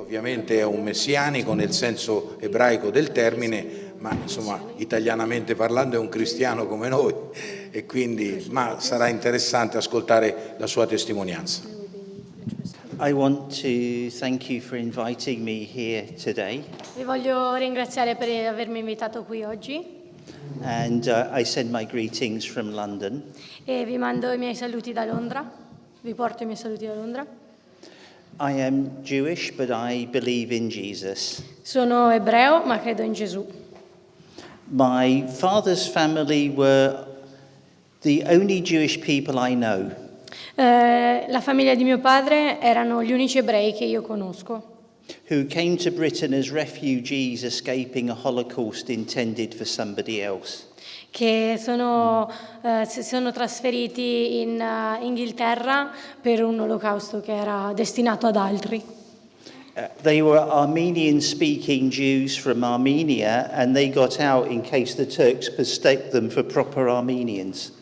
ovviamente è un messianico nel senso ebraico del termine, ma insomma italianamente parlando è un cristiano come noi, e quindi sarà interessante ascoltare la sua testimonianza. I want to thank you for inviting me here today. Vi voglio ringraziare per avermi invitato qui oggi. And I send my greetings from London. E vi mando i miei saluti da Londra. Vi porto i miei saluti da Londra. I am Jewish, but I believe in Jesus. Sono ebreo, ma credo in Gesù. My father's family were the only Jewish people I know. La famiglia di mio padre erano gli unici ebrei che io conosco. Who came to Britain as refugees escaping a Holocaust intended for somebody else. Che si sono trasferiti in Inghilterra per un olocausto che era destinato ad altri. They were Armenian-speaking Jews from Armenia, and they got out in case the Turks mistake them for proper Armenians.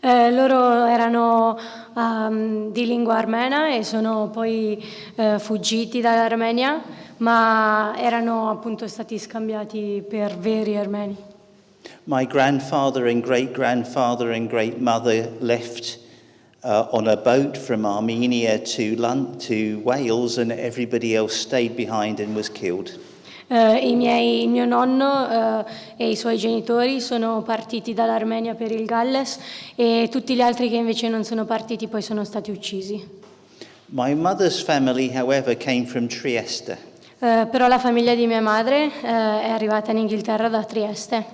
Loro erano di lingua armena e sono poi fuggiti dall'Armenia, ma erano appunto stati scambiati per veri armeni. My grandfather and great-grandfather and great-mother left on a boat from Armenia to Wales, and everybody else stayed behind and was killed. Il mio nonno e i suoi genitori sono partiti dall'Armenia per il Galles e tutti gli altri che invece non sono partiti poi sono stati uccisi. My mother's family, however, came from Trieste. Però la famiglia di mia madre è arrivata in Inghilterra da Trieste.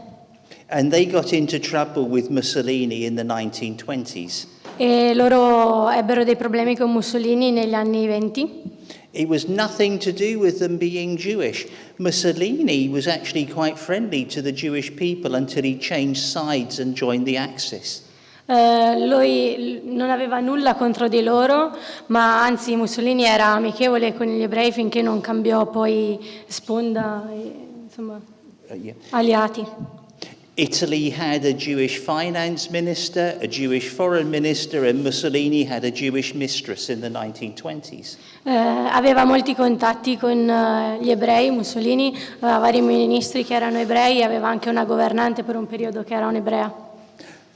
And they got into trouble with Mussolini in the 1920s. E loro ebbero dei problemi con Mussolini negli anni 20. It was nothing to do with them being Jewish. Mussolini was actually quite friendly to the Jewish people until he changed sides and joined the Axis. Lui non aveva nulla contro di loro, ma anzi Mussolini era amichevole con gli ebrei finché non cambiò poi sponda, insomma, aliati. Italy had a Jewish finance minister, a Jewish foreign minister, and Mussolini had a Jewish mistress in the 1920s. Aveva molti contatti con gli ebrei, Mussolini, aveva vari ministri che erano ebrei e aveva anche una governante per un periodo che era un'ebrea.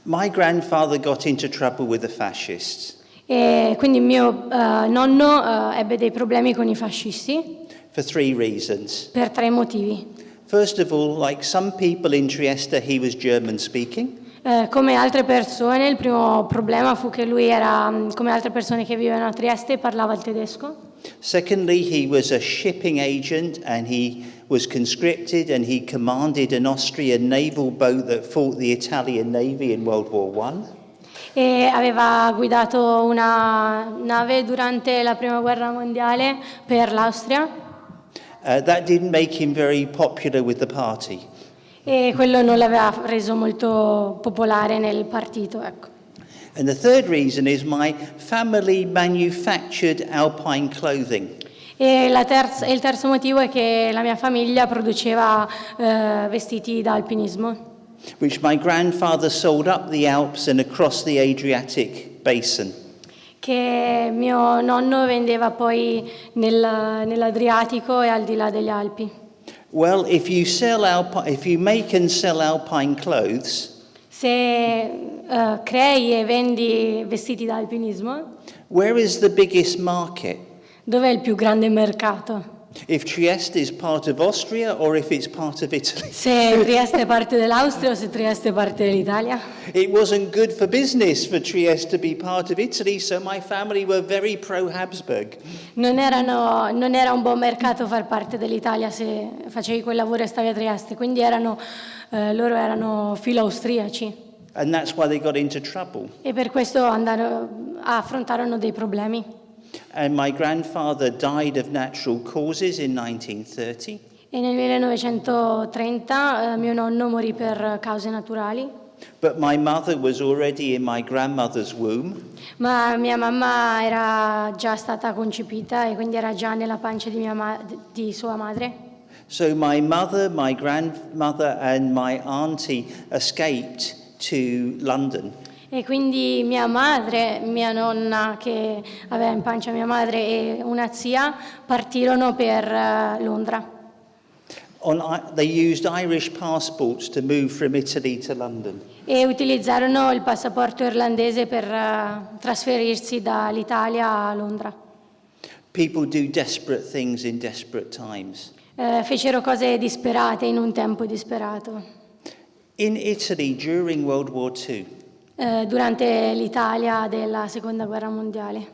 My grandfather got into trouble with the fascists. E quindi mio nonno ebbe dei problemi con i fascisti. For 3 reasons. Per 3 motivi. First of all, like some people in Trieste, he was German speaking. Come altre persone, il primo problema fu che lui era, come altre persone che vivevano a Trieste, parlava il tedesco. Secondly, he was a shipping agent and he was conscripted and he commanded an Austrian naval boat that fought the Italian Navy in World War I. E aveva guidato una nave durante la Prima Guerra Mondiale per l'Austria. That didn't make him very popular with the party. E quello non l'aveva reso molto popolare nel partito, ecco. And the third reason is my family manufactured alpine clothing. E il terzo motivo è che la mia famiglia produceva vestiti da alpinismo. Which my grandfather sold up the Alps and across the Adriatic basin. Che mio nonno vendeva poi nell'Adriatico e al di là degli Alpi. Well, if you make and sell alpine clothes, se crei e vendi vestiti da alpinismo, where is the biggest market? Dov'è il più grande mercato? If Trieste is part of Austria or if it's part of Italy. Se Trieste è parte dell'Austria o se Trieste è parte dell'Italia. It wasn't good for business for Trieste to be part of Italy, so my family were very pro-Habsburg. Non era un buon mercato far parte dell'Italia se facevi quel lavoro e stavi a Trieste, quindi loro erano filo-austriaci. And that's why they got into trouble. E per questo affrontarono dei problemi. And my grandfather died of natural causes in 1930. E nel 1930 mio nonno morì per cause naturali. But my mother was already in my grandmother's womb. Ma mia mamma era già stata concepita e quindi era già nella pancia di sua madre. So my mother, my grandmother and my auntie escaped to London. E quindi mia madre, mia nonna che aveva in pancia mia madre e una zia partirono per Londra. They used Irish passports to move from Italy to London. E utilizzarono il passaporto irlandese per trasferirsi dall'Italia a Londra. People do desperate things in desperate times. Fecero cose disperate in un tempo disperato. In Italy during World War II, Durante l'Italia della seconda guerra mondiale.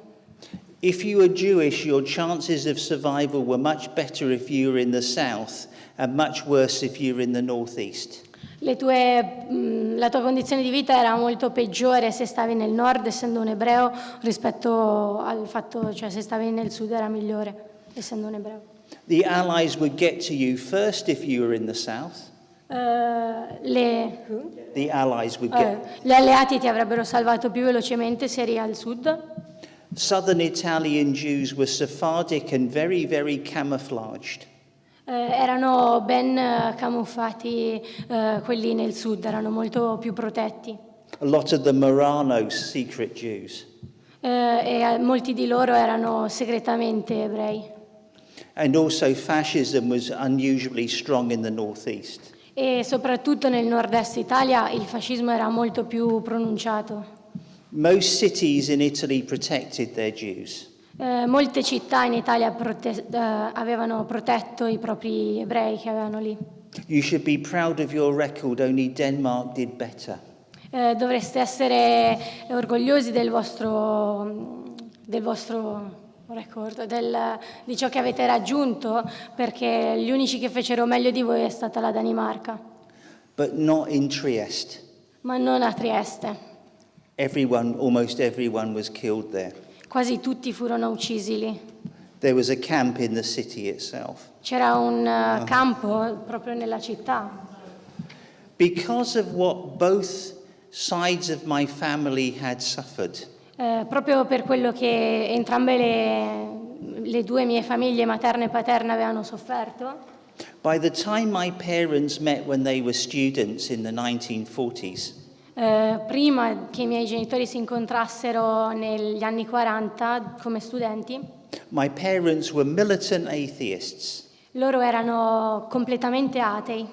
if you were Jewish, your chances of survival were much better if you were in the south and much worse if you were in the northeast. La tua condizione di vita era molto peggiore se stavi nel nord essendo un ebreo rispetto al fatto, cioè se stavi nel sud era migliore essendo un ebreo. The Allies would get to you first if you were in the south. The Allies would get... Gli alleati ti avrebbero salvato più velocemente se eri al sud. Southern Italian Jews were Sephardic and very, very camouflaged. Erano ben camuffati quelli nel sud, erano molto più protetti. A lot of the Marranos, secret Jews. E molti di loro erano segretamente ebrei. And also fascism was unusually strong in the northeast. E soprattutto nel nord-est Italia il fascismo era molto più pronunciato. Most cities in Italy protected their Jews. Molte città in Italia avevano protetto i propri ebrei che avevano lì. You should be proud of your record, only Denmark did better. Dovreste essere orgogliosi del vostro record, di ciò che avete raggiunto, perché gli unici che fecero meglio di voi è stata la Danimarca. But not in Trieste. Ma non a Trieste. Almost everyone was killed there. Quasi tutti furono uccisi lì. There was a camp in the city itself. C'era un campo proprio nella città. Because of what both sides of my family had suffered. Proprio per quello che entrambe le due mie famiglie, materna e paterna, avevano sofferto. By the time my parents met when they were students in the 1940s. Prima che i miei genitori si incontrassero negli anni 40 come studenti. My parents were militant atheists. Loro erano completamente atei.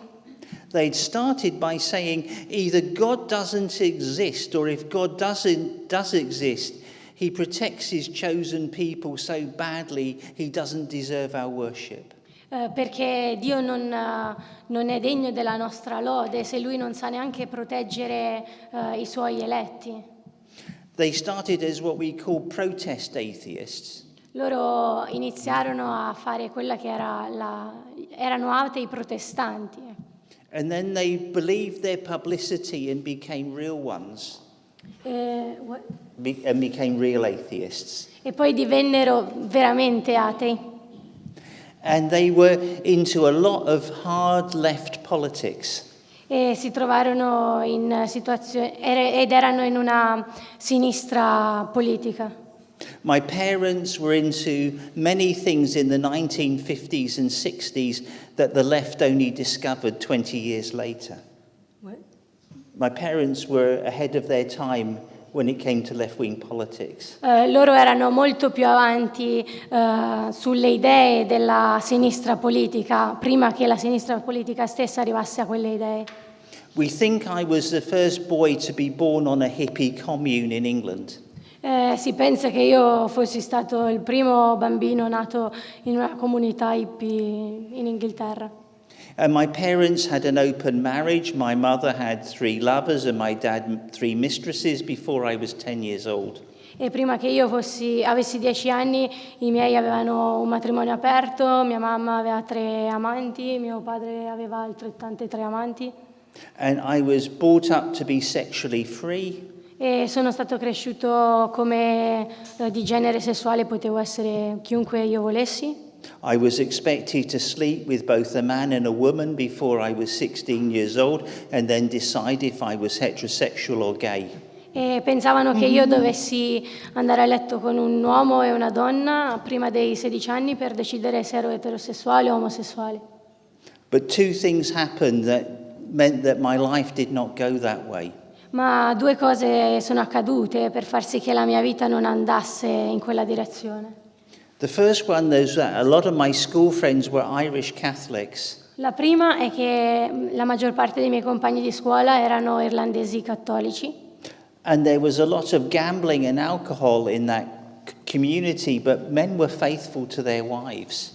They'd started by saying either God doesn't exist, or if God does exist, he protects his chosen people so badly he doesn't deserve our worship. Perché Dio non è degno della nostra lode se lui non sa neanche proteggere i suoi eletti. They started as what we call protest atheists. Loro iniziarono a fare quella che erano atei protestanti. And then they believed their publicity and became real ones. And became real atheists. E poi divennero veramente atei. And they were into a lot of hard left politics. E si trovarono in situazioni ed erano in una sinistra politica. My parents were into many things in the 1950s and 60s that the left only discovered 20 years later. What? My parents were ahead of their time when it came to left-wing politics. Loro erano molto più avanti sulle idee della sinistra politica, prima che la sinistra politica stessa arrivasse a quelle idee. We think I was the first boy to be born on a hippie commune in England. Si pensa che io fossi stato il primo bambino nato in una comunità hippie in Inghilterra. And my parents had an open marriage. My mother had 3 lovers and my dad 3 mistresses before I was 10 years old. E prima che io avessi 10 anni, i miei avevano un matrimonio aperto, mia mamma aveva 3 amanti, mio padre aveva altrettante 3 amanti. And I was brought up to be sexually free. E sono stato cresciuto come di genere sessuale, potevo essere chiunque io volessi. I was expected to sleep with both a man and a woman before I was 16 years old and then decide if I was heterosexual or gay. E pensavano che io dovessi andare a letto con un uomo e una donna prima dei 16 anni per decidere se ero eterosessuale o omosessuale. But 2 things happened that meant that my life did not go that way. Ma due cose sono accadute per far sì che la mia vita non andasse in quella direzione. The first one is that a lot of my school friends were Irish Catholics. La prima è che la maggior parte dei miei compagni di scuola erano irlandesi cattolici And there was a lot of gambling and alcohol in that community, but men were faithful to their wives.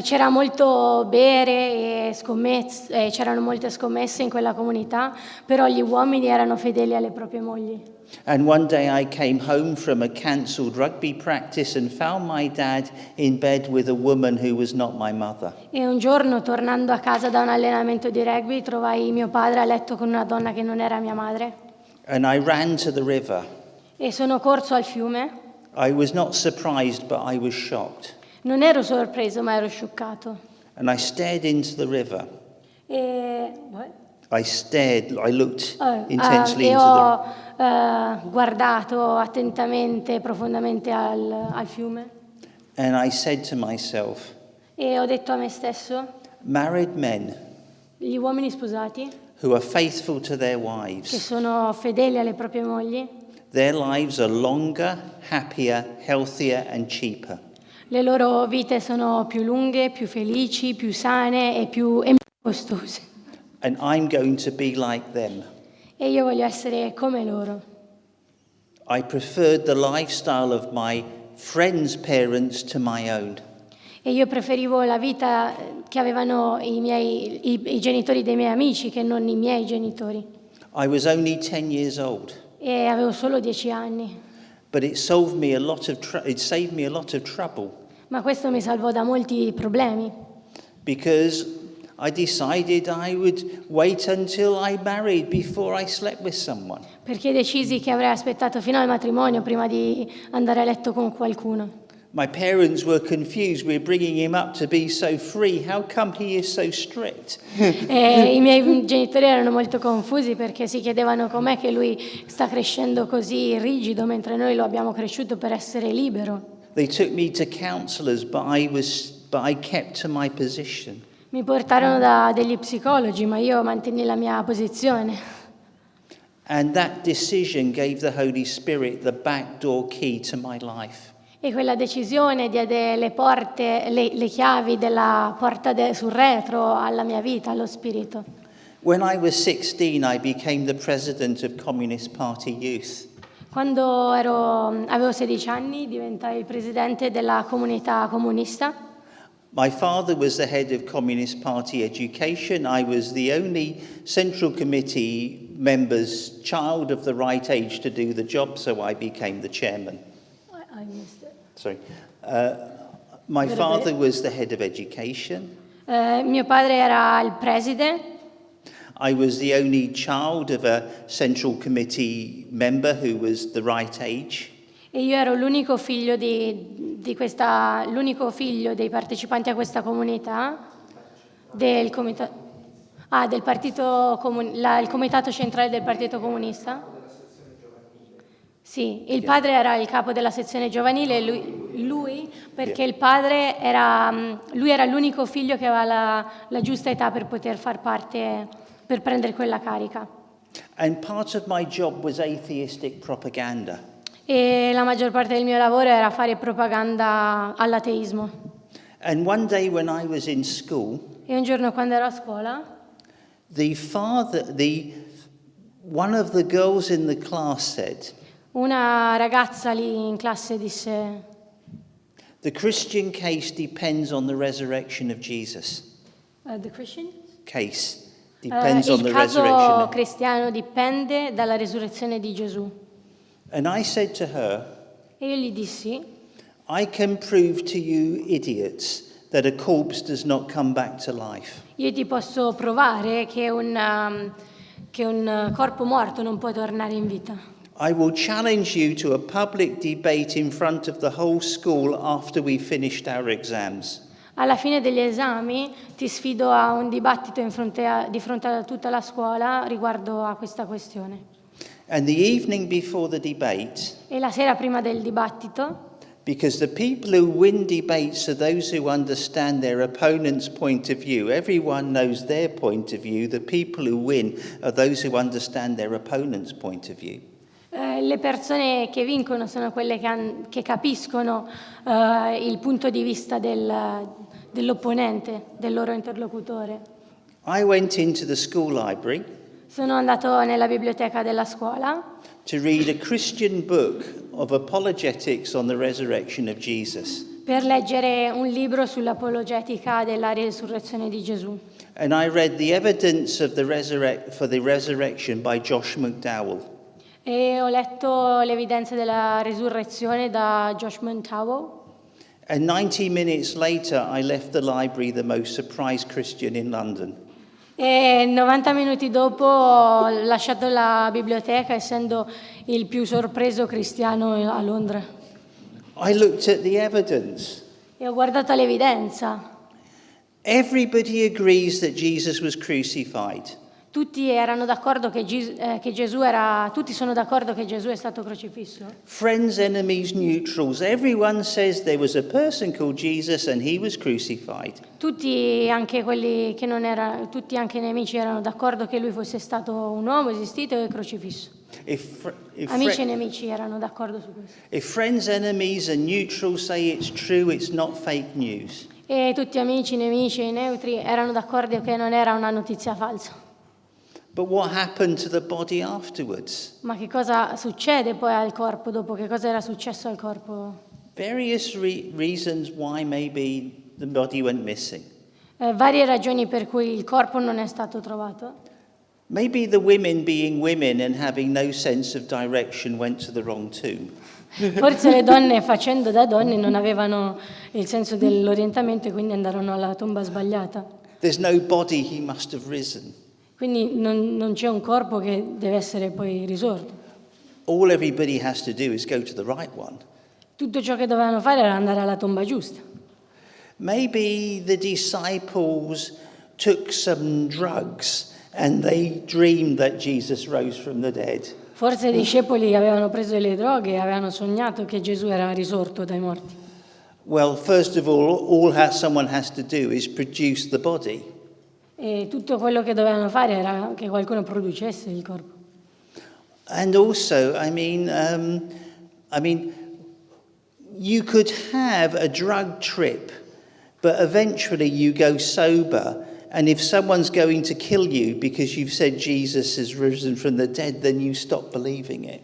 C'era molto bere e c'erano molte scommesse in quella comunità, però gli uomini erano fedeli alle proprie mogli. And one day I came home from a cancelled rugby practice and found my dad in bed with a woman who was not my mother. E un giorno, tornando a casa da un allenamento di rugby, trovai mio padre a letto con una donna che non era mia madre. And I ran to the river. E sono corso al fiume. I was not surprised, but I was shocked. Non ero sorpreso, ma ero scioccato. And I stared into the river. What? I looked intensely E into ho guardato attentamente, profondamente al fiume. and I said to myself, E ho detto a me stesso, married men gli uomini sposati, who are faithful to their che wives, sono fedeli alle proprie mogli, their lives are longer, happier, healthier and cheaper. le loro vite sono più lunghe, più felici, più sane e meno costose. And I'm going to be like them. E io voglio essere come loro. I preferred the lifestyle of my friends' parents to my own. E io preferivo la vita che avevano i genitori dei miei amici che non i miei genitori. I was only 10 years old, E avevo solo 10 anni. but it saved me a lot of trouble Ma questo mi salvò da molti problemi. because I decided I would wait until I married before I slept with someone. Perché decisi che avrei aspettato fino al matrimonio prima di andare a letto con qualcuno. My parents were confused. We're bringing him up to be so free. How come he is so strict? E i miei genitori erano molto confusi perché si chiedevano com'è che lui sta crescendo così rigido mentre noi lo abbiamo cresciuto per essere libero. They took me to counselors, but I kept to my position. Mi portarono da degli psicologi, ma io mantenni la mia posizione. And that decision gave the Holy Spirit the backdoor key to my life. E quella decisione diede le chiavi della porta sul retro alla mia vita, allo spirito. When I was 16, I became the president of Communist Party Youth. Quando avevo 16 anni diventai il presidente della comunità comunista. My father was the head of Communist Party Education. I was the only Central Committee member's child of the right age to do the job, so I became the chairman. I missed it. Sorry. My father was the head of education. Mio padre era il preside. I was the only child of a Central Committee member who was the right age. E io ero l'unico figlio l'unico figlio dei partecipanti a questa comunità, del partito il comitato centrale del Partito Comunista. Sì, il padre era il capo della sezione giovanile, lui perché il padre era l'unico figlio che aveva la giusta età per poter far parte, per prendere quella carica. And part of my job was atheistic propaganda. E la maggior parte del mio lavoro era fare propaganda all'ateismo. And one day when I was in school, E un giorno quando ero a scuola, one of the girls in the class said, una ragazza lì in classe disse: the Christian case depends on the resurrection of Jesus. The Christian? Case depends on the Il resurrection caso of... cristiano dipende dalla risurrezione di Gesù. And I said to her, E io gli dissi: I can prove to you idiots that a corpse does not come back to life. io ti posso provare che un corpo morto non può tornare in vita. I will challenge you to a public debate in front of the whole school after we finished our exams. Alla fine degli esami ti sfido a un dibattito di fronte a tutta la scuola riguardo a questa questione. And the evening before the debate, E la sera prima del dibattito, Because the people who win debates are those who understand their opponent's point of view. Everyone knows their point of view. The people who win are those who understand their opponent's point of view. Le persone che vincono sono quelle che capiscono il punto di vista dell'opponente, del loro interlocutore. I went into the school library Sono andato nella biblioteca della scuola to read a Christian book of apologetics on the resurrection of Jesus. per leggere un libro sull'apologetica della risurrezione di Gesù. And I read the evidence of for the resurrection by Josh McDowell. E ho letto le evidenze della risurrezione da Josh McDowell. And 90 minutes later, I left the library the most surprised Christian in London. E 90 minuti dopo ho lasciato la biblioteca, essendo il più sorpreso cristiano a Londra. I looked at the evidence. E ho guardato l'evidenza. Everybody agrees that Jesus was crucified. Tutti sono d'accordo che Gesù è stato crocifisso. Friends, enemies, neutrals, everyone says there was a person called Jesus and he was crucified. Tutti, anche quelli che non erano, tutti anche i nemici erano d'accordo che lui fosse stato un uomo esistito e crocifisso. Amici e nemici erano d'accordo su questo. If friends, enemies and neutrals say it's true, it's not fake news. E tutti amici, nemici e neutri erano d'accordo che non era una notizia falsa. But what happened to the body afterwards? Ma che cosa succede poi al corpo dopo? Che cosa era successo al corpo? Various reasons why maybe the body went missing. Varie ragioni per cui il corpo non è stato trovato. Maybe the women being women and having no sense of direction went to the wrong tomb. Forse le donne, facendo da donne, non avevano il senso dell'orientamento e quindi andarono alla tomba sbagliata. There's no body, he must have risen. Quindi non c'è un corpo che deve essere poi risorto. All everybody has to do is go to the right one. Tutto ciò che dovevano fare era andare alla tomba giusta. Maybe the disciples took some drugs and they dreamed that Jesus rose from the dead. Forse i discepoli avevano preso le droghe e avevano sognato che Gesù era risorto dai morti. Well, first of all someone has to do is produce the body. E tutto quello che dovevano fare era che qualcuno producesse il corpo. And also, I mean, you could have a drug trip, but eventually you go sober. And if someone's going to kill you because you've said Jesus has risen from the dead, then you stop believing it.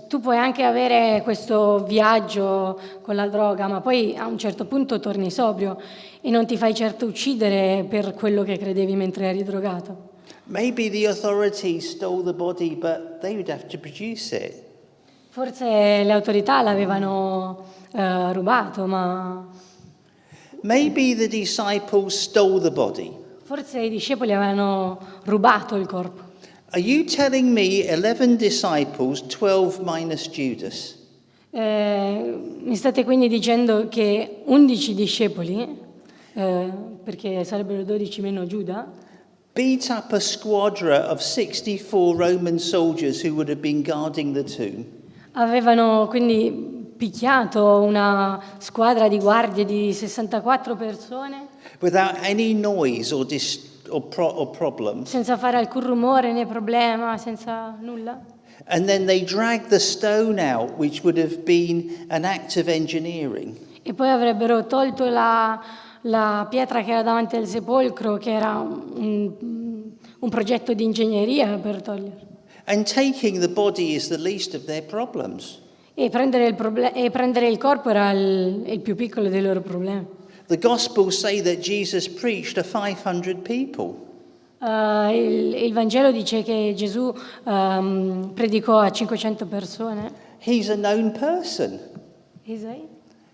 Tu puoi anche avere questo viaggio con la droga, ma poi a un certo punto torni sobrio e non ti fai certo uccidere per quello che credevi mentre eri drogato. Maybe the authorities stole the body, but they would have to produce it. Forse le autorità l'avevano rubato, ma Maybe the disciples stole the body. forse i discepoli avevano rubato il corpo. Are you telling me 11 disciples, 12 minus Judas? Mi state quindi dicendo che 11 discepoli, perché sarebbero 12 meno Giuda, Beat up a squadron of 64 Roman soldiers who would have been guarding the tomb? avevano quindi picchiato una squadra di guardie di 64 persone Without any noise or problem. senza fare alcun rumore né problema, senza nulla. And then they dragged the stone out, which would have been an act of engineering. E poi avrebbero tolto la pietra che era davanti al sepolcro, che era un progetto di ingegneria per toglierlo. And taking the body is the least of their problems. E prendere il corpo era il più piccolo dei loro problemi. The Gospels say that Jesus preached to 500 people. Il Vangelo dice che Gesù predicò a 500 persone. He's a known person. He's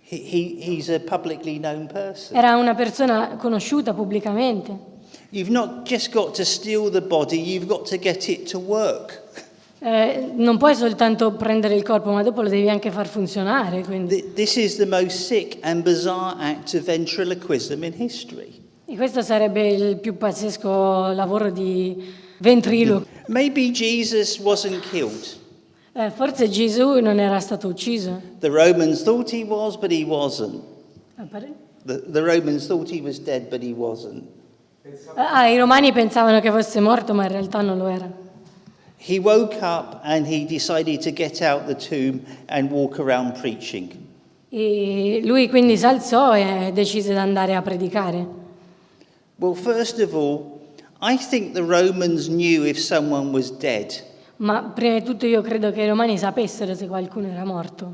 He's a publicly known person. Era una persona conosciuta pubblicamente. You've not just got to steal the body, you've got to get it to work. Non puoi soltanto prendere il corpo, ma dopo lo devi anche far funzionare. Quindi. This is the most sick and bizarre act of ventriloquism in history. E questo sarebbe il più pazzesco lavoro di ventriloquo. Maybe Jesus wasn't killed. Forse Gesù non era stato ucciso. The Romans thought he was, but he wasn't. Pardon? The Romans thought he was dead, but he wasn't. I romani pensavano che fosse morto, ma in realtà non lo era. He woke up and he decided to get out the tomb and walk around preaching. E lui quindi si alzò e decise di andare a predicare. Well, first of all, I think the Romans knew if someone was dead. Ma prima di tutto io credo che i romani sapessero se qualcuno era morto.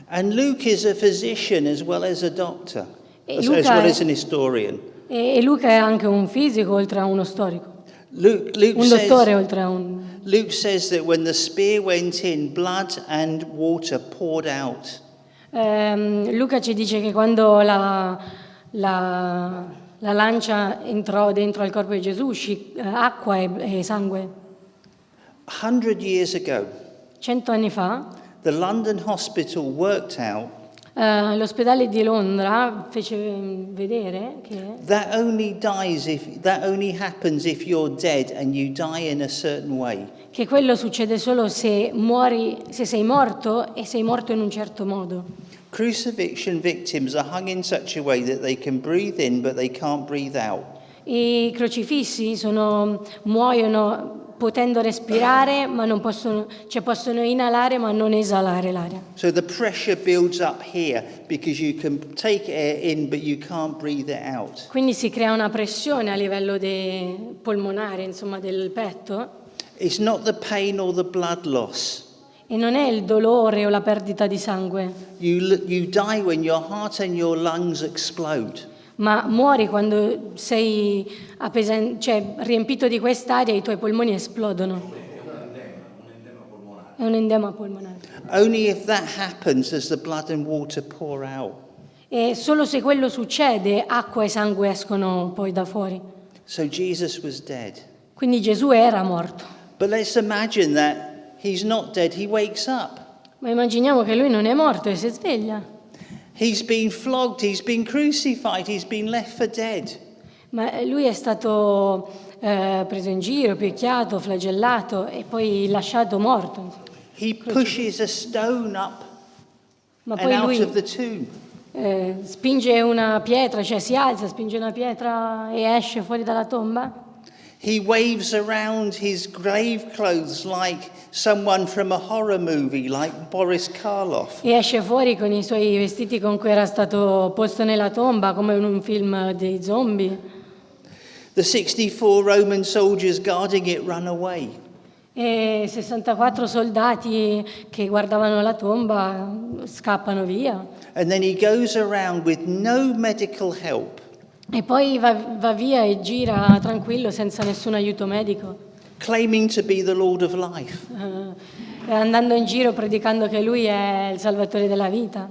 And Luke is a physician as well as a doctor, as Luca well è- as an historian. E Luca è anche un fisico oltre a uno storico. Luke Un dottore says, oltre a un... Luke says that when the spear went in, blood and water poured out. Luca ci dice che quando la lancia entrò dentro al corpo di Gesù uscì acqua e sangue. 100 years ago, 100 anni fa the London hospital worked out l'ospedale di Londra fece vedere che that only happens if you're dead and you die in a certain way. quello succede solo se muori, se sei morto e sei morto in un certo modo. Crucifixion victims are hung in such a way that they can breathe in but they can't breathe out. I crocifissi muoiono potendo respirare, ma non possono, cioè possono inalare ma non esalare l'aria. So the pressure builds up here because you can take air in but you can't breathe it out. Quindi si crea una pressione a livello polmonare, insomma, del petto, It's not the pain or the blood loss. e non è il dolore o la perdita di sangue, You die when your heart and your lungs explode. ma muori quando sei riempito di quest'aria e i tuoi polmoni esplodono. È un endema polmonare. Only if that happens does the blood and water pour out. E solo se quello succede, acqua e sangue escono poi da fuori. So Jesus was dead. Quindi Gesù era morto. But let's imagine that he's not dead, he wakes up. Ma immaginiamo che lui non è morto e si sveglia. He's been flogged, he's been crucified, he's been left for dead. Ma lui è stato preso in giro, picchiato, flagellato e poi lasciato morto. He pushes a stone up Ma and poi out lui of the tomb. spinge una pietra, cioè si alza, spinge una pietra e esce fuori dalla tomba. He waves around his grave clothes like someone from a horror movie, like Boris Karloff. E esce fuori con i suoi vestiti con cui era stato posto nella tomba, come in un film dei zombie. The 64 Roman soldiers guarding it run away. E 64 soldati che guardavano la tomba scappano via. And then he goes around with no medical help, E poi va via e gira tranquillo senza nessun aiuto medico, claiming to be the Lord of life. andando in giro predicando che lui è il Salvatore della vita.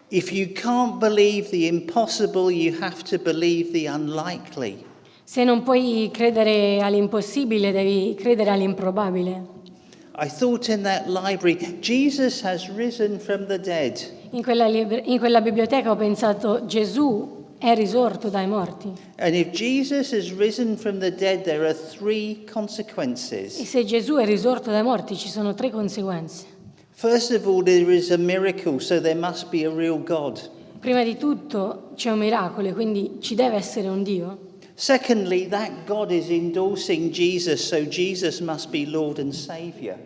If you can't believe the impossible, you have to believe the unlikely. Se non puoi credere all'impossibile, devi credere all'improbabile. I thought in that library, Jesus has risen from the dead. In quella biblioteca ho pensato, Gesù è risorto dai morti. And if Jesus has risen from the dead, there are 3 E consequences. se Gesù è risorto dai morti, ci sono 3 conseguenze. First of all, there is a miracle, so there must be a real God. Prima di tutto c'è un miracolo, quindi ci deve essere un Dio. Secondly, that God is endorsing Jesus, so Jesus must be Lord and Savior.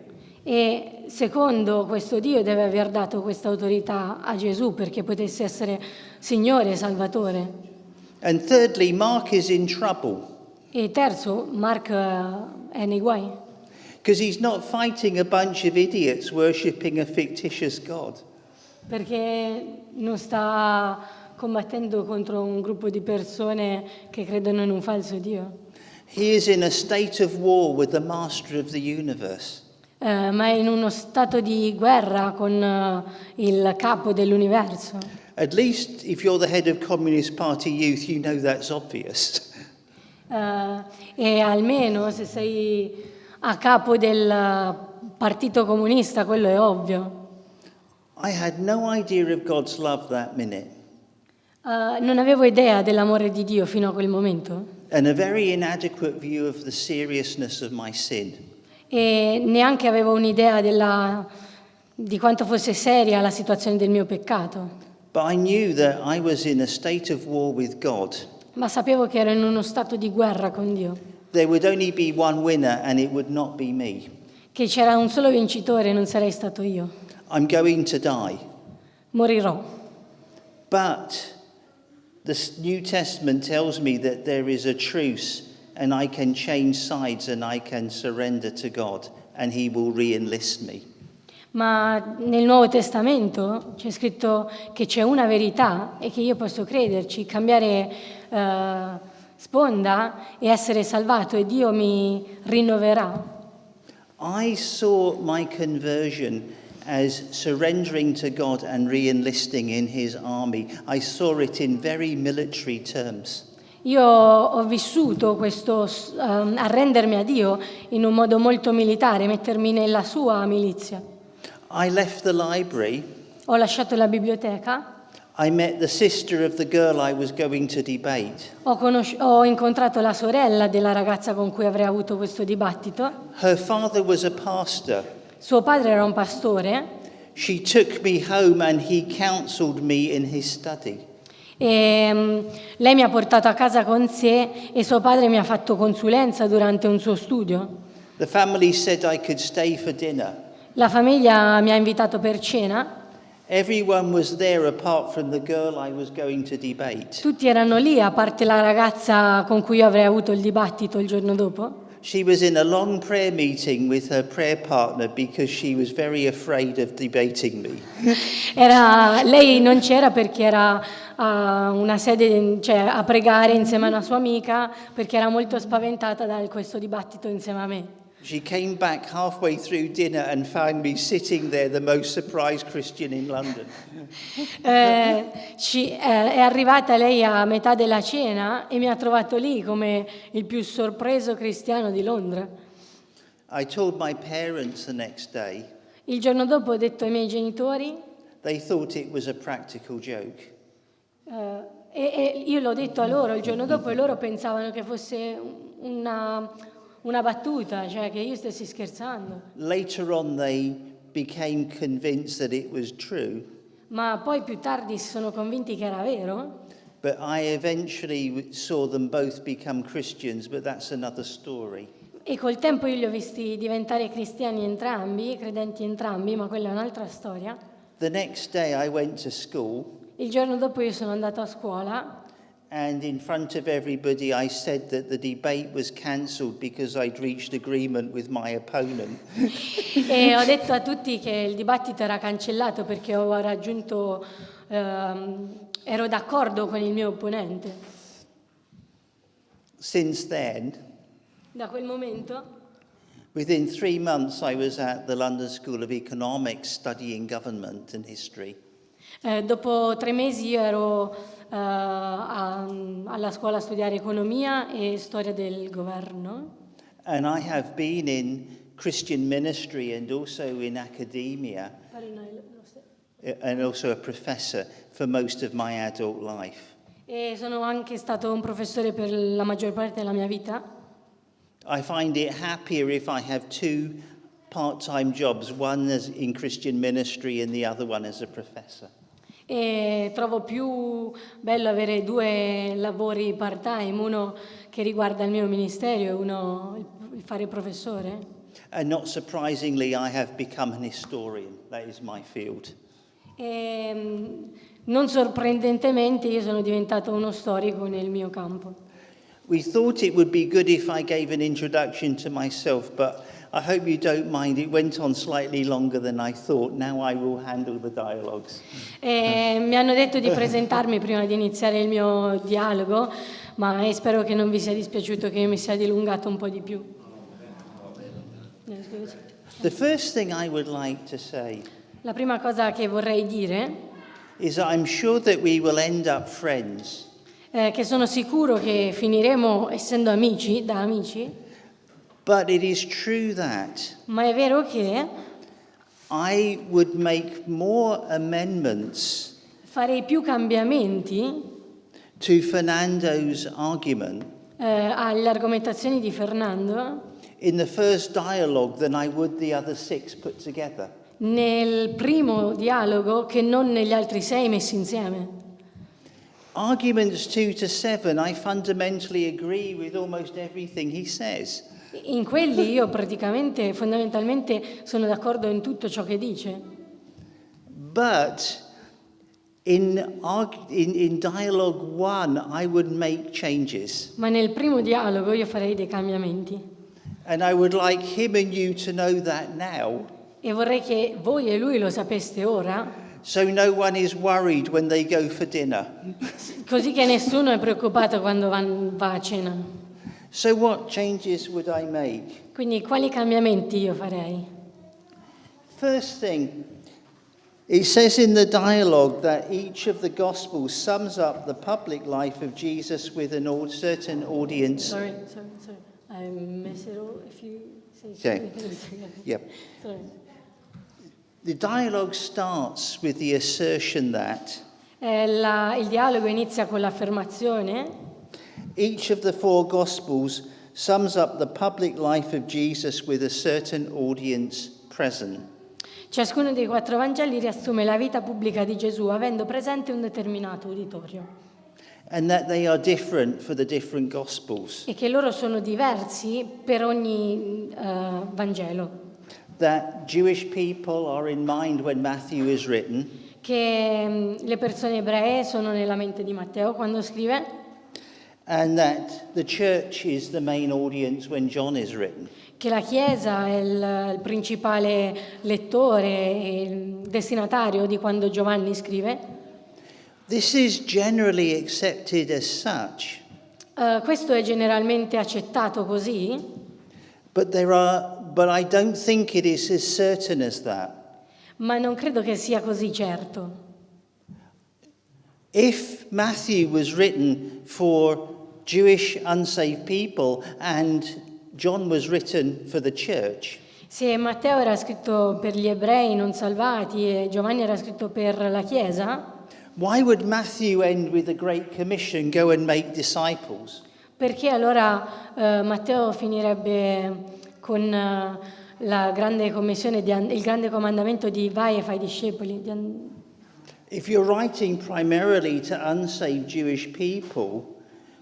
E secondo, questo Dio deve aver dato questa autorità a Gesù perché potesse essere Signore e Salvatore. And thirdly, Mark is in trouble E terzo, Mark è nei guai, because he's not fighting a bunch of idiots worshipping a fictitious God. perché non sta combattendo contro un gruppo di persone che credono in un falso Dio, He is in a state of war with the master of the universe. ma è in uno stato di guerra con il capo dell'universo. At least if you're the head of Communist Party Youth, you know that's obvious. E almeno se sei a capo del Partito Comunista, quello è ovvio. I had no idea of God's love that minute, Non avevo idea dell'amore di Dio fino a quel momento and a very inadequate view of the seriousness of my sin. e neanche avevo un'idea di quanto fosse seria la situazione del mio peccato. But I knew that I was in a state of war with God. Ma sapevo che ero in uno stato di guerra con Dio, There would only be one winner and it would not be me. che c'era un solo vincitore e non sarei stato io. I'm going to die. Morirò. But the New Testament tells me that there is a truce and I can change sides and I can surrender to God and he will re-enlist me. Ma nel Nuovo Testamento c'è scritto che c'è una verità e che io posso crederci, cambiare sponda e essere salvato e Dio mi rinnoverà. I saw my conversion as surrendering to God and re-enlisting in his army. I saw it in very military terms. Io ho vissuto questo arrendermi a Dio in un modo molto militare, mettermi nella sua milizia. I left the library. Ho lasciato la biblioteca. I met the sister of the girl I was going to debate. Ho incontrato la sorella della ragazza con cui avrei avuto questo dibattito. Her father was a pastor. Suo padre era un pastore. She took me home and he counseled me in his study. E lei mi ha portato a casa con sé e suo padre mi ha fatto consulenza durante un suo studio. The family said I could stay for dinner. La famiglia mi ha invitato per cena. Everyone was there apart from the girl I was going to debate. Tutti erano lì, a parte la ragazza con cui io avrei avuto il dibattito il giorno dopo. She was in a long prayer meeting with her prayer partner because she was very afraid of debating me. Lei non c'era perché era a una sede, cioè a pregare insieme a una sua amica, perché era molto spaventata da questo dibattito insieme a me. She came back halfway through dinner and found me sitting there, the most surprised Christian in London. È arrivata lei a metà della cena e mi ha trovato lì come il più sorpreso cristiano di Londra. I told my parents the next day. Il giorno dopo ho detto ai miei genitori. They thought it was a practical joke. E io l'ho detto a loro il giorno dopo e loro pensavano che fosse una battuta, cioè che io stessi scherzando. Later on they became convinced that it was true. Ma poi più tardi si sono convinti che era vero. But I eventually saw them both become Christians, but that's another story. E col tempo io li ho visti diventare cristiani entrambi, credenti entrambi, ma quella è un'altra storia. The next day I went to school. Il giorno dopo io sono andato a scuola. And in front of everybody I said that the debate was cancelled because I'd reached agreement with my opponent. E ho detto a tutti che il dibattito era cancellato perché ho raggiunto, ero d'accordo con il mio opponente. Since then, da quel momento, within 3 months I was at the London School of Economics studying government and history. Dopo 3 mesi io ero alla scuola a studiare economia e storia del governo. And I have been in Christian ministry and also in academia and also a professor for most of my adult life. E sono anche stato un professore per la maggior parte della mia vita. I find it happier if I have 2 part-time jobs, one as in Christian ministry and the other one as a professor. E trovo più bello avere 2 lavori part-time, uno che riguarda il mio ministero e uno il fare professore. And not surprisingly, I have become an historian. That is my field. E, non sorprendentemente io sono diventato uno storico nel mio campo. We thought it would be good if I gave an introduction to myself, but I hope you don't mind. It went on slightly longer than I thought. Now I will handle the dialogues. Mi hanno detto di presentarmi prima di iniziare il mio dialogo, ma spero che non vi sia dispiaciuto che io mi sia dilungato un po' di più. The first thing I would like to say La prima cosa che vorrei dire is that I'm sure that we will end up friends. Che sono sicuro che finiremo essendo amici, da amici. But it is true that Ma è vero che I would make more amendments farei più cambiamenti to Fernando's argument alle argomentazioni di Fernando in the first dialogue than I would the other 6 put together. Nel primo dialogo che non negli altri 6 messi insieme. Arguments 2 to 7, I fundamentally agree with almost everything he says. In quelli io fondamentalmente sono d'accordo in tutto ciò che dice. But in dialogue 1, I would make changes. Ma nel primo dialogo io farei dei cambiamenti. And I would like him and you to know that now. E vorrei che voi e lui lo sapeste ora, So no one is worried when they go for dinner. così che nessuno è preoccupato quando va a cena. So what changes would I make? Quindi quali cambiamenti io farei? First thing, it says in the dialogue that each of the Gospels sums up the public life of Jesus with a certain audience. Sorry. I mess it all if you say Okay. Yep. Sorry. The dialogue starts with the assertion that Il dialogo inizia con l'affermazione: each of the 4 Gospels sums up the public life of Jesus with a certain audience present. ciascuno dei 4 Vangeli riassume la vita pubblica di Gesù avendo presente un determinato uditorio, And that they are different for the different Gospels. e che loro sono diversi per ogni Vangelo. That Jewish people are in mind when Matthew is written, Che le persone ebree sono nella mente di Matteo quando scrive, and that the church is the main audience when John is written. che la Chiesa è il principale lettore e il destinatario di quando Giovanni scrive. This is generally accepted as such, Questo è generalmente accettato così, but I don't think it is as certain as that. ma non credo che sia così certo. If Matthew was written for Jewish unsaved people and John was written for the church, Se Matteo era scritto per gli ebrei non salvati e Giovanni era scritto per la Chiesa, why would Matthew end with the Great Commission, go and make disciples? perché allora Matteo finirebbe con la grande commissione, il grande comandamento di vai e fai discepoli? If you're writing primarily to unsaved Jewish people,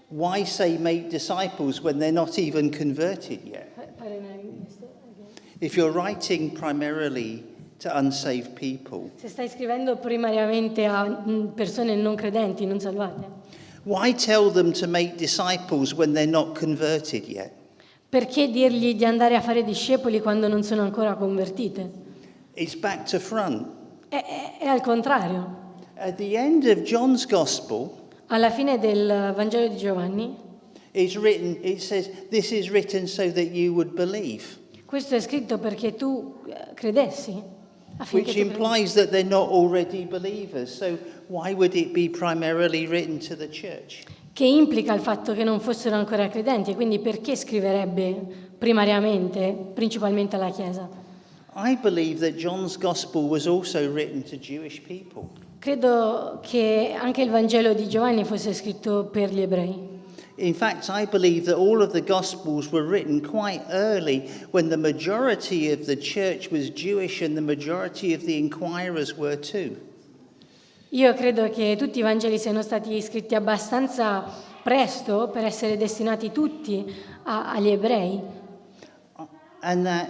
why say make disciples when they're not even converted yet? If you're writing primarily to unsaved people, Se stai scrivendo primariamente a persone non credenti, non salvate, why tell them to make disciples when they're not converted yet? perché dirgli di andare a fare discepoli quando non sono ancora convertite? It's back to front. È al contrario. At the end of John's Gospel, Alla fine del Vangelo di Giovanni, it says, this is written so that you would believe, questo è scritto perché tu credessi, affinché which tu implies that they're not already believers. So why would it be primarily written to the church? che implica il fatto che non fossero ancora credenti, e quindi perché scriverebbe principalmente alla Chiesa? I believe that John's Gospel was also written to Jewish people. Credo che anche il Vangelo di Giovanni fosse scritto per gli ebrei. In fact, I believe that all of the Gospels were written quite early when the majority of the church was Jewish and the majority of the inquirers were too. Io credo che tutti i Vangeli siano stati scritti abbastanza presto per essere destinati tutti agli ebrei, And that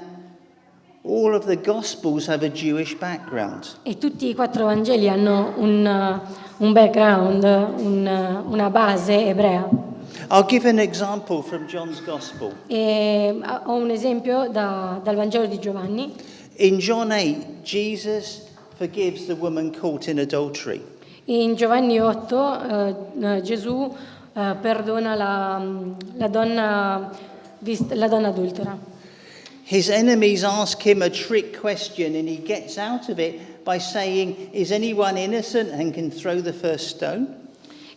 all of the Gospels have a Jewish background. e tutti i 4 Vangeli hanno un background, una base ebrea. I'll give an example from John's Gospel. E ho un esempio dal Vangelo di Giovanni. In John 8, Jesus forgives the woman caught in adultery. In Giovanni 8 Gesù perdona la donna adultera. His enemies ask him a trick question and he gets out of it by saying, is anyone innocent and can throw the first stone?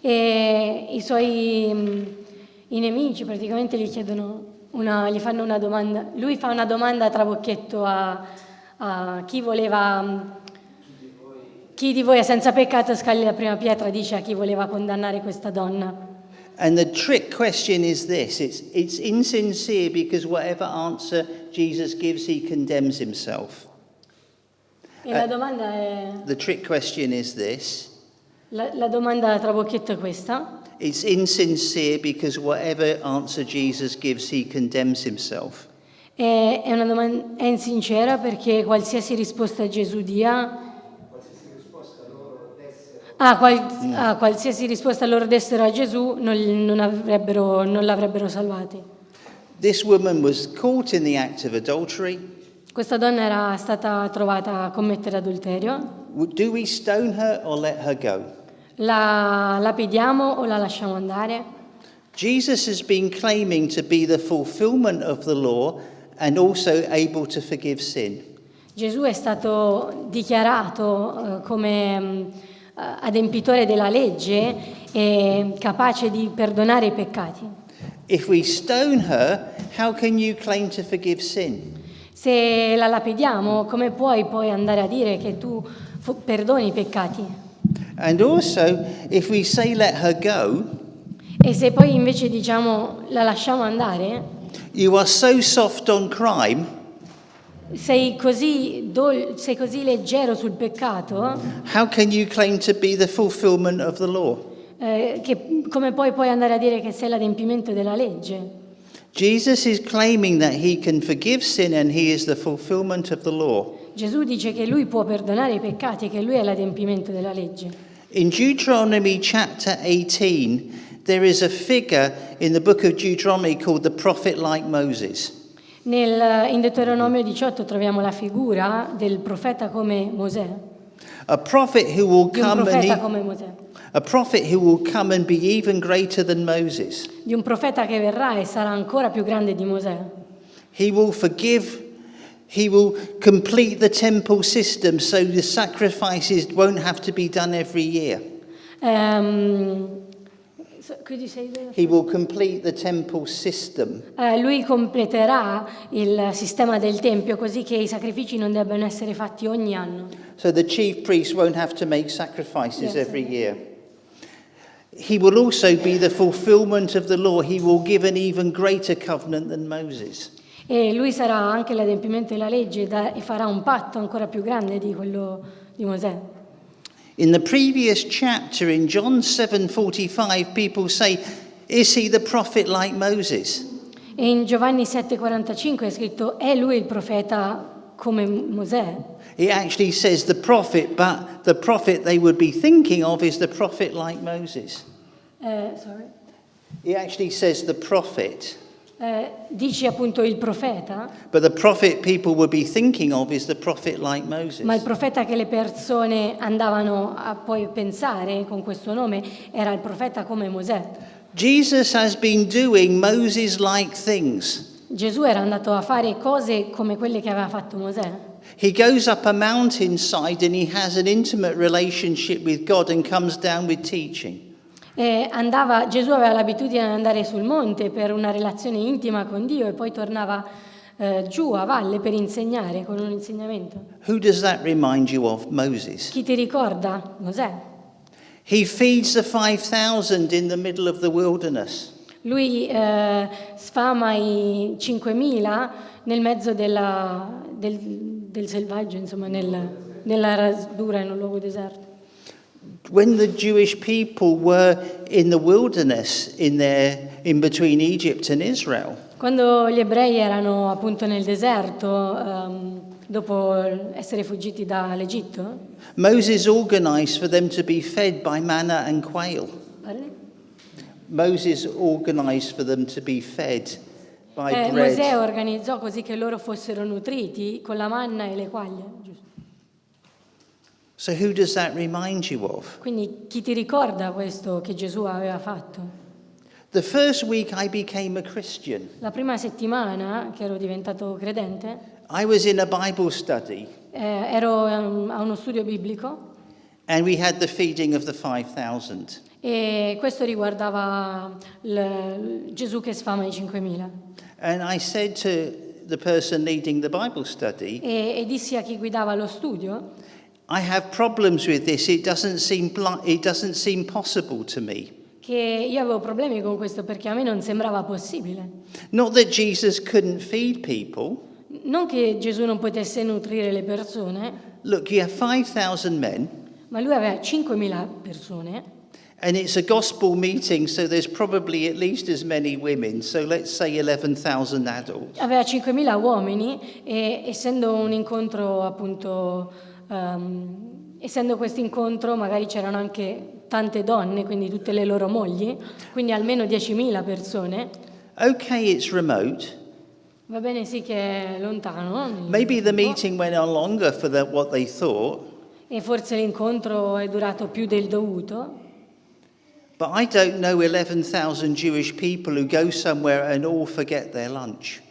E i nemici praticamente gli fanno una domanda. Lui fa una domanda a trabocchetto a chi di voi è senza peccato scagli la prima pietra, dice a chi voleva condannare questa donna. And the trick question is this: it's insincere because whatever answer Jesus gives, he condemns himself. E la domanda è... The trick question is this: La domanda trabocchetto è questa. it's insincere because whatever answer Jesus gives, he condemns himself. È una domanda è insincera perché qualsiasi risposta Gesù dia... qualsiasi risposta loro dessero a Gesù non l'avrebbero salvati. This woman was caught in the act of adultery. Questa donna era stata trovata a commettere adulterio. Do we stone her or let her go? La lapidiamo o la lasciamo andare? Jesus has been claiming to be the fulfillment of the law and also able to forgive sin. Gesù è stato dichiarato come adempitore della legge e capace di perdonare i peccati. If we stone her, how can you claim to forgive sin? Se la lapidiamo, come puoi poi andare a dire che tu perdoni i peccati? And also, if we say let her go, E se poi invece diciamo la lasciamo andare, you are so soft on crime, sei così leggero sul peccato, how can you claim to be the fulfillment of the law? che come puoi andare a dire che sei l'adempimento della legge? Jesus is claiming that he can forgive sin and he is the fulfillment of the law. Gesù dice che lui può perdonare i peccati e che lui è l'adempimento della legge. In Deuteronomy chapter 18, there is a figure in the book of Deuteronomy called the prophet like Moses. In Deuteronomio 18 troviamo la figura del profeta come Mosè. A prophet who will Di un come profeta and come Mosè. a prophet who will come and be even greater than Moses. Di un profeta che verrà e sarà ancora più grande di Mosè. He will forgive, he will complete the temple system so the sacrifices won't have to be done every year. Could you say that? He will complete the temple system. Lui completerà il sistema del Tempio così che i sacrifici non debbano essere fatti ogni anno. So the chief priests won't have to make sacrifices Yes. every year. He will also be the fulfillment of the law. He will give an even greater covenant than Moses. E lui sarà anche l'adempimento della legge e farà un patto ancora più grande di quello di Mosè. In the previous chapter, in John 7:45, people say, is he the prophet like Moses? E in Giovanni 7,45 è scritto: è lui il profeta come Mosè? He actually says the prophet, but the prophet they would be thinking of is the prophet like Moses. Sorry. He actually says the prophet, Dice appunto il profeta, but the prophet people would be thinking of is the prophet like Moses. ma il profeta che le persone andavano a poi pensare con questo nome era il profeta come Mosè. Jesus has been doing Moses-like things. Gesù era andato a fare cose come quelle che aveva fatto Mosè. He goes up a mountainside and he has an intimate relationship with God and comes down with teaching. Gesù aveva l'abitudine di andare sul monte per una relazione intima con Dio e poi tornava giù a valle per insegnare con un insegnamento. Who does that remind you of? Moses. Chi ti ricorda? Mosè. He feeds the 5,000 in the middle of the wilderness. Lui sfama i 5.000 nel mezzo del selvaggio, insomma, nella radura in un luogo deserto. When the Jewish people were in the wilderness in between Egypt and Israel, Quando gli ebrei erano appunto nel deserto, dopo essere fuggiti dall'Egitto, Moses organized for them to be fed by manna and quail. Moses organized for them to be fed by bread. Mosè organizzò così che loro fossero nutriti con la manna e le quaglie. Giusto. So who does that remind you of? Quindi chi ti ricorda questo che Gesù aveva fatto? The first week I became a Christian, La prima settimana che ero diventato credente, I was in a Bible study ero a uno studio biblico and we had the feeding of the 5,000. e questo riguardava Gesù che sfama i 5.000. And I said to the person leading the Bible study, E dissi a chi guidava lo studio: I have problems with this. It doesn't seem possible to me. che io avevo problemi con questo perché a me non sembrava possibile. Not that Jesus couldn't feed people. Non che Gesù non potesse nutrire le persone, Look, you have 5,000 men, ma lui aveva 5.000 persone and it's a gospel meeting, so there's probably at least as many women. So let's say 11,000 adults. aveva 5.000 uomini e essendo un incontro appunto, essendo questo incontro magari c'erano anche tante donne, quindi tutte le loro mogli, quindi almeno 10.000 persone. Okay, it's remote. Va bene sì che è lontano, Maybe the meeting went on longer for what they thought, e forse l'incontro è durato più del dovuto, but I don't know 11,000 Jewish people who go somewhere and all forget their lunch.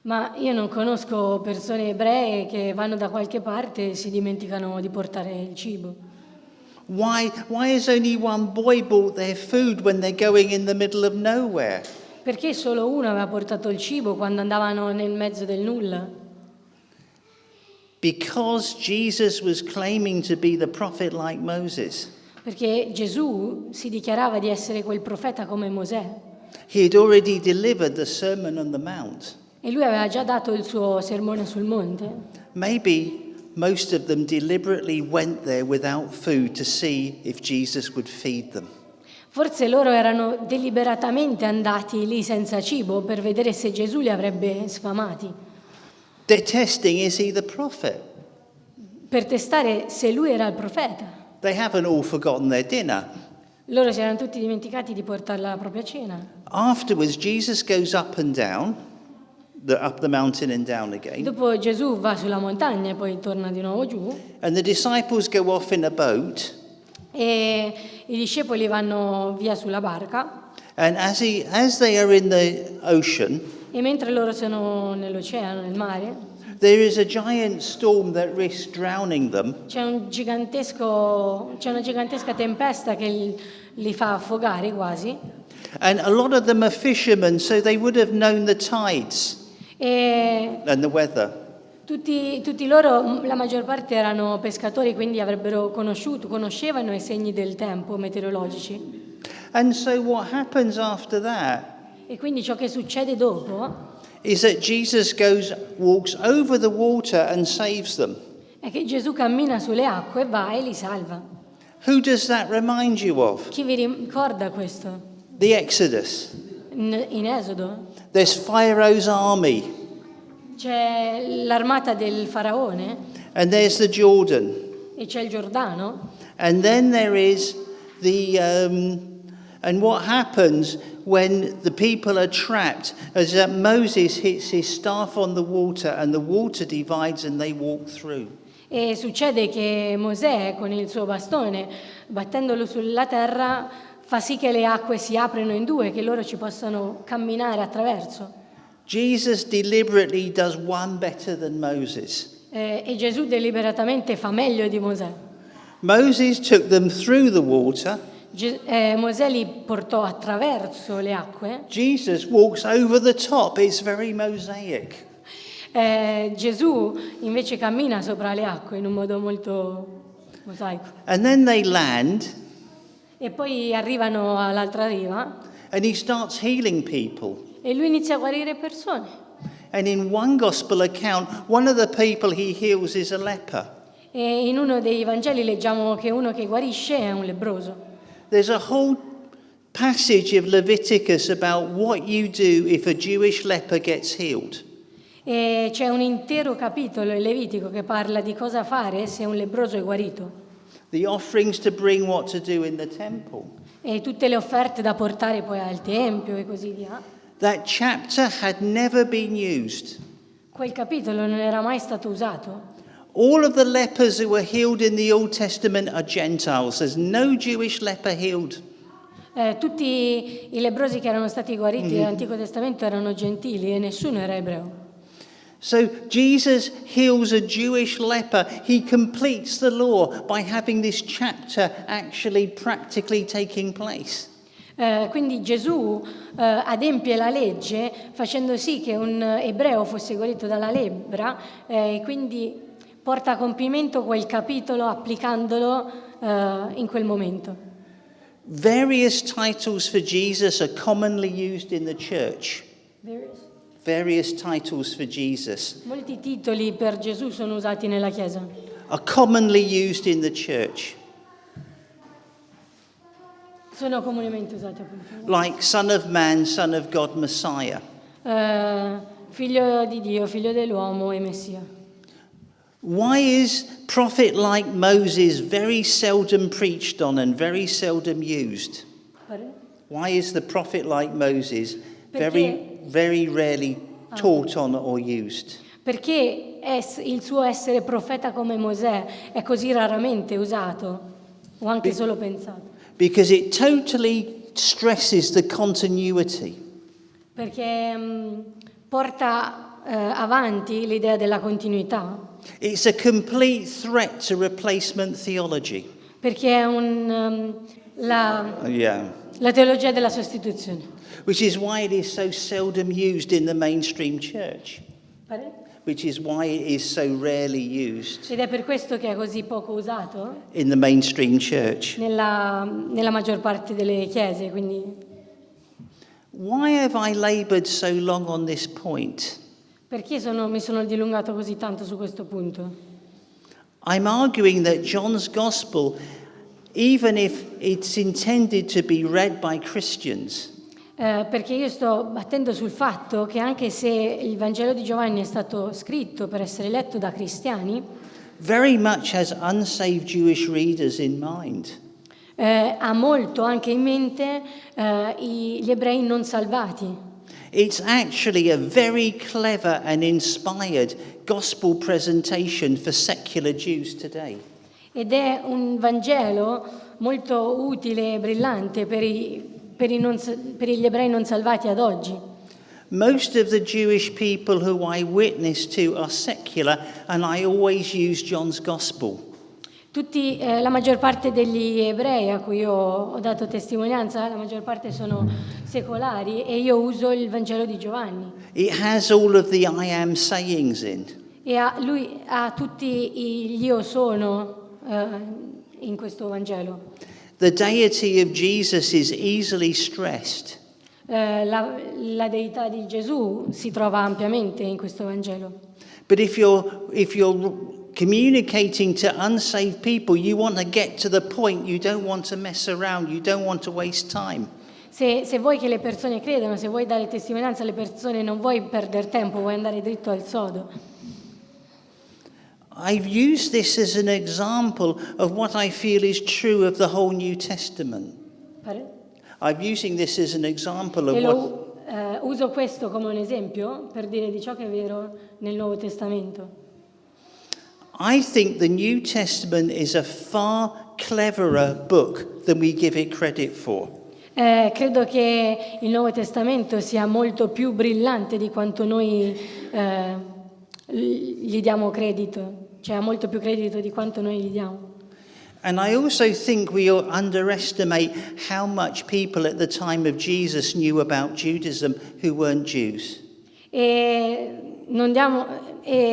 ma io non conosco persone ebree che vanno da qualche parte e si dimenticano di portare il cibo. Why has only one boy bought their food when they're going in the middle of nowhere? Perché solo uno aveva portato il cibo quando andavano nel mezzo del nulla? Because Jesus was claiming to be the prophet like Moses. Perché Gesù si dichiarava di essere quel profeta come Mosè He had already delivered the Sermon on the Mount. e lui aveva già dato il suo sermone sul monte. Maybe most of them deliberately went there without food to see if Jesus would feed them. Forse loro erano deliberatamente andati lì senza cibo per vedere se Gesù li avrebbe sfamati, They're testing, is he the prophet? per testare se lui era il profeta. They haven't all forgotten their dinner. Loro si erano tutti dimenticati di portare la propria cena. Afterwards, Jesus goes up and down, up the mountain and down again. Dopo Gesù va sulla montagna e poi torna di nuovo giù And the disciples go off in a boat. e i discepoli vanno via sulla barca And as they are in the ocean, e mentre loro sono nell'oceano, nel mare, there is a giant storm that risks drowning them. c'è una gigantesca tempesta che li fa affogare quasi And a lot of them are fishermen, so they would have known the tides e and the weather. tutti loro, la maggior parte erano pescatori, quindi conoscevano i segni del tempo meteorologici. And so what happens after that E quindi ciò che succede dopo is that Jesus walks over the water and saves them. è che Gesù cammina sulle acque e va e li salva. Who does that remind you of? Chi vi ricorda questo? The Exodus. In Esodo There's Pharaoh's army, c'è l'armata del faraone and there's the Jordan. e c'è il Giordano, And then there is and what happens when the people are trapped is that Moses hits his staff on the water and the water divides and they walk through. e succede che Mosè con il suo bastone, battendolo sulla terra, fa sì che le acque si aprono in due, che loro ci possano camminare attraverso. Jesus deliberately does one better than Moses. E Gesù deliberatamente fa meglio di Mosè. Moses took them through the water. Mosè li portò attraverso le acque. Jesus walks over the top. It's very Mosaic. Gesù invece cammina sopra le acque in un modo molto mosaico. And then they land E poi arrivano all'altra riva and he starts healing people. e lui inizia a guarire persone. And in one gospel account, one of the people he heals is a leper. E in uno dei Vangeli leggiamo che uno che guarisce è un lebbroso. There's a whole passage of Leviticus about what you do if a Jewish leper gets healed. E c'è un intero capitolo in Levitico che parla di cosa fare se un lebbroso è guarito. The offerings to bring, what to do in the temple. E tutte le offerte da portare poi al Tempio e così via. That chapter had never been used. Quel capitolo non era mai stato usato. All of the lepers who were healed in the Old Testament are Gentiles. There's no Jewish leper healed. Tutti i lebbrosi che erano stati guariti nell'Antico Testamento erano gentili e nessuno era ebreo. So Jesus heals a Jewish leper. He completes the law by having this chapter actually practically taking place. Quindi Gesù adempie la legge facendo sì che un ebreo fosse guarito dalla lebbra e quindi porta a compimento quel capitolo applicandolo in quel momento. Various titles for Jesus are commonly used in the church. Various titles for Jesus Molti titoli per Gesù sono usati nella Chiesa. are commonly used in the church, Sono comunemente usati appunto. like Son of Man, Son of God, Messiah. Figlio di Dio, figlio dell'uomo e Messia. Why is prophet like Moses very seldom preached on and very seldom used? Pare? Why is the prophet like Moses very rarely taught on or used? Perché il suo essere profeta come Mosè è così raramente usato o anche solo pensato? Because it totally stresses the continuity. Perché porta avanti l'idea della continuità. It's a complete threat to replacement theology. Perché è la teologia della sostituzione. Which is why it is so seldom used in the mainstream church. Pare? Which is why it is so rarely used Ed è per questo che è così poco usato in the mainstream church. nella maggior parte delle chiese. Quindi, Why have I labored so long on this point? perché mi sono dilungato così tanto su questo punto? I'm arguing that John's Gospel, even if it's intended to be read by Christians, Perché io sto battendo sul fatto che anche se il Vangelo di Giovanni è stato scritto per essere letto da cristiani, very much has unsaved Jewish readers in mind. ha molto anche in mente gli ebrei non salvati. It's actually a very clever and inspired gospel presentation for secular Jews today. Ed è un Vangelo molto utile e brillante per gli ebrei non salvati ad oggi. Most of the Jewish people who I witness to are secular, and I always use John's Gospel. La maggior parte degli ebrei a cui ho dato testimonianza, la maggior parte sono secolari e io uso il Vangelo di Giovanni. It has all of the I am sayings in. E lui ha tutti gli io sono in questo Vangelo. The deity of Jesus is easily stressed. La deità di Gesù si trova ampiamente in questo Vangelo. But if you're communicating to unsaved people, you want to get to the point, you don't want to mess around, you don't want to waste time. Se vuoi che le persone credano, se vuoi dare testimonianza alle persone, non vuoi perdere tempo, vuoi andare dritto al sodo. I've used this as an example of what I feel is true of the whole New Testament. Pare? I'm using this as an example of what... Uso questo come un esempio per dire di ciò che è vero nel Nuovo Testamento. I think the New Testament is a far cleverer book than we give it credit for. Credo che il Nuovo Testamento sia molto più brillante di quanto noi gli diamo credito, cioè ha molto più credito di quanto noi gli diamo. And I also think we underestimate how much people at the time of Jesus knew about Judaism who weren't Jews. E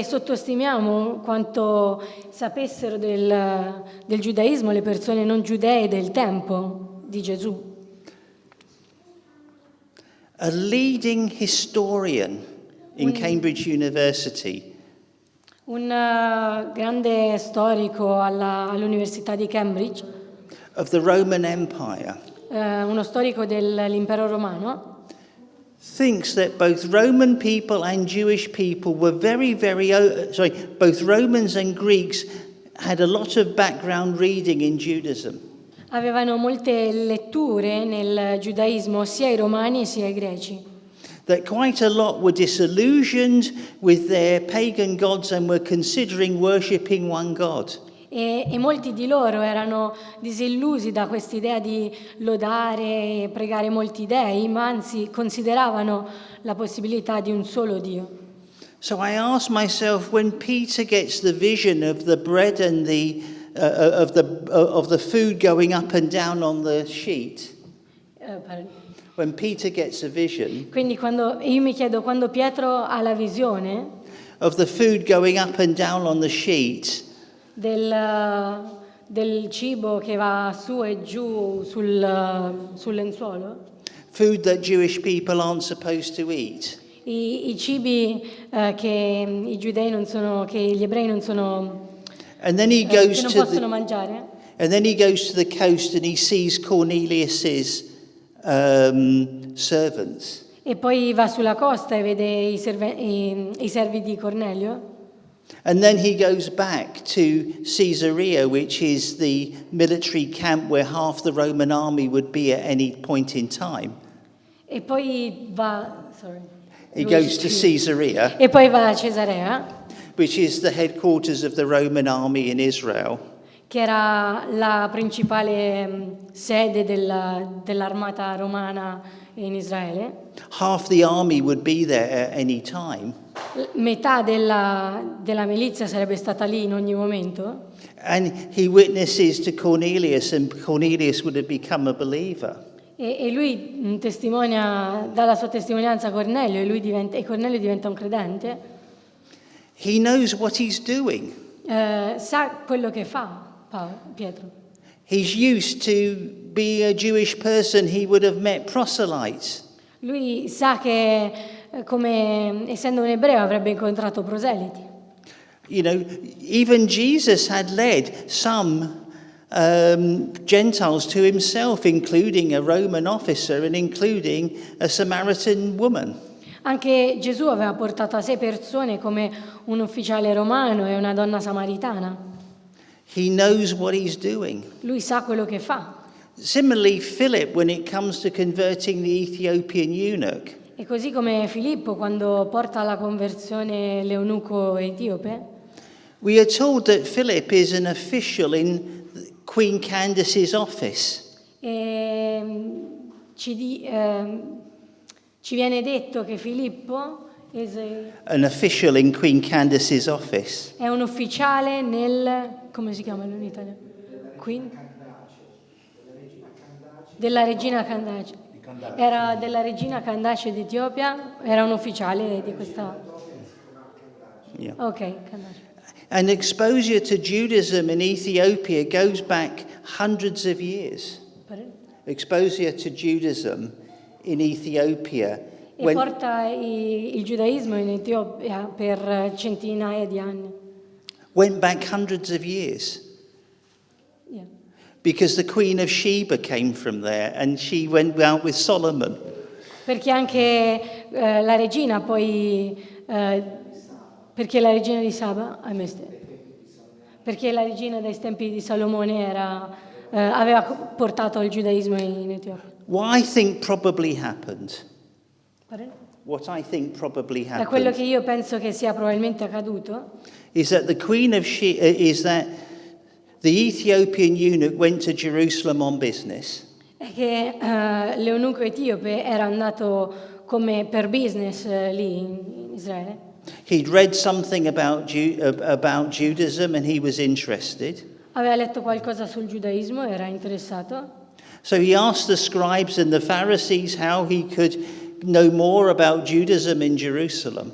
sottostimiamo quanto sapessero del giudaismo le persone non giudee del tempo di Gesù. A leading historian in Cambridge University Un grande storico all'Università di Cambridge, of the Roman Empire uno storico dell'impero romano, thinks that both Roman people and Jewish people were both Romans and Greeks had a lot of background reading in Judaism. avevano molte letture nel giudaismo, sia i romani sia i greci. That quite a lot were disillusioned with their pagan gods and were considering worshipping one God. E molti di loro erano disillusi da quest'idea di lodare e pregare molti dei, ma anzi consideravano la possibilità di un solo Dio. So I asked myself, when Peter gets the vision of the bread and of the food going up and down on the sheet, when Peter gets a vision, Quindi io mi chiedo, quando Pietro ha la visione of the food going up and down on the sheet, del del cibo che va su e giù sul lenzuolo, food that Jewish people aren't supposed to eat. i cibi che i giudei non sono, che gli ebrei non sono, And then he che goes non to possono the, mangiare. and then he goes to the coast and he sees Cornelius's servants. E poi va sulla costa e vede i servi di Cornelio. And then he goes back to Caesarea, which is the military camp where half the Roman army would be at any point in time. E poi va, He goes to Caesarea, e poi va a Cesarea, which is the headquarters of the Roman army in Israel. che era la principale sede dell'armata romana in Israele. Half the army would be there at any time. Metà della milizia sarebbe stata lì in ogni momento. And he witnesses to Cornelius, and Cornelius would have become a believer. E lui testimonia, dà la sua testimonianza a Cornelio e Cornelio diventa un credente. He knows what he's doing. Sa quello che fa Pietro. He's used to being a Jewish person. He would have met proselytes. Lui sa che, come essendo un ebreo, avrebbe incontrato proseliti. You know, even Jesus had led some Gentiles to himself, including a Roman officer and including a Samaritan woman. Anche Gesù aveva portato a sé persone come un ufficiale romano e una donna samaritana. He knows what he's doing. Lui sa quello che fa. Similarly, Philip, when it comes to converting the Ethiopian eunuch, E così come Filippo quando porta alla conversione l'eunuco etiope, we are told that Philip is an official in Queen Candace's office. ci viene detto che Filippo An official in Queen Candace's office. è un ufficiale come si chiama in Italia? Della regina Candace. Era della regina Candace d'Etiopia, era un ufficiale di questa. Yeah. Ok, Candace. And exposure to Judaism in Ethiopia goes back hundreds of years. Exposure to Judaism in Ethiopia E porta il giudaismo in Etiopia per centinaia di anni. went back hundreds of years. Yeah. Because the Queen of Sheba came from there and she went out with Solomon. Perché anche la regina poi, perché la regina di Saba, perché la regina dei tempi di Salomone aveva portato il giudaismo in Etiopia. What I think probably happened. What I think probably Da quello happened che io penso che sia probabilmente accaduto is that the Queen of Sheba is that the Ethiopian eunuch went to Jerusalem on business. è che l'eunuco etiope era andato come per business lì in Israele. He'd read something about Judaism and he was interested. Aveva letto qualcosa sul giudaismo, era interessato. So he asked the scribes and the Pharisees how he could know more about Judaism in Jerusalem.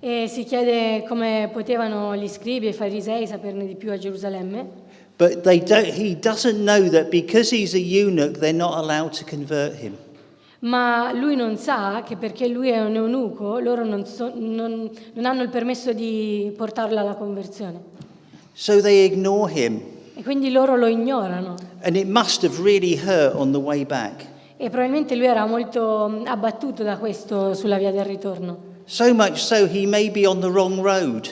E si chiede come potevano gli scribi e i farisei saperne di più a Gerusalemme. But he doesn't know that because he's a eunuch, they're not allowed to convert him. Ma lui non sa che perché lui è un eunuco, loro non hanno il permesso di portarlo alla conversione. So they ignore him. E quindi loro lo ignorano. And it must have really hurt on the way back. E probabilmente lui era molto abbattuto da questo sulla via del ritorno. So much so he may be on the wrong road.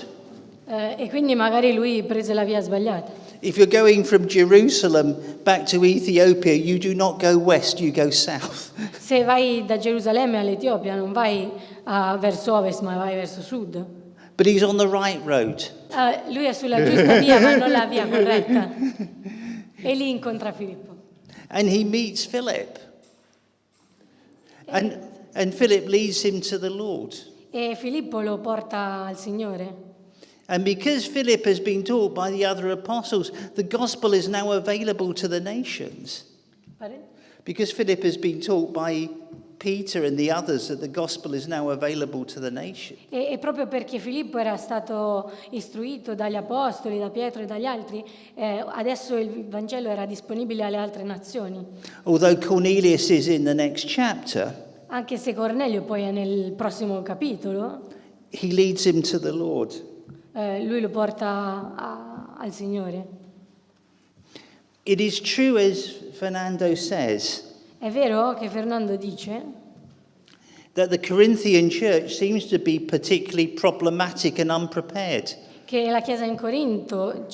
E quindi magari lui prese la via sbagliata. If you're going from Jerusalem back to Ethiopia, you do not go west, you go south. Se vai da Gerusalemme all'Etiopia non vai verso ovest, ma vai verso sud. But he's on the right road. Lui è sulla giusta via, ma non la via corretta. E lì incontra Filippo. And he meets Philip. And Philip leads him to the Lord. E Filippo lo porta al Signore. And because Philip has been taught by the other apostles, the gospel is now available to the nations. Pare? Because Philip has been taught by Peter and the others that the gospel is now available to the nation. E proprio perché Filippo era stato istruito dagli apostoli, da Pietro e dagli altri, adesso il Vangelo era disponibile alle altre nazioni. Although Cornelius is in the next chapter, Anche se Cornelio poi è nel prossimo capitolo, he leads him to the Lord. lui lo porta al Signore. It is true, as Fernando says, È vero che Fernando dice that the Corinthian church seems to be particularly problematic and unprepared. che la Chiesa in Corinto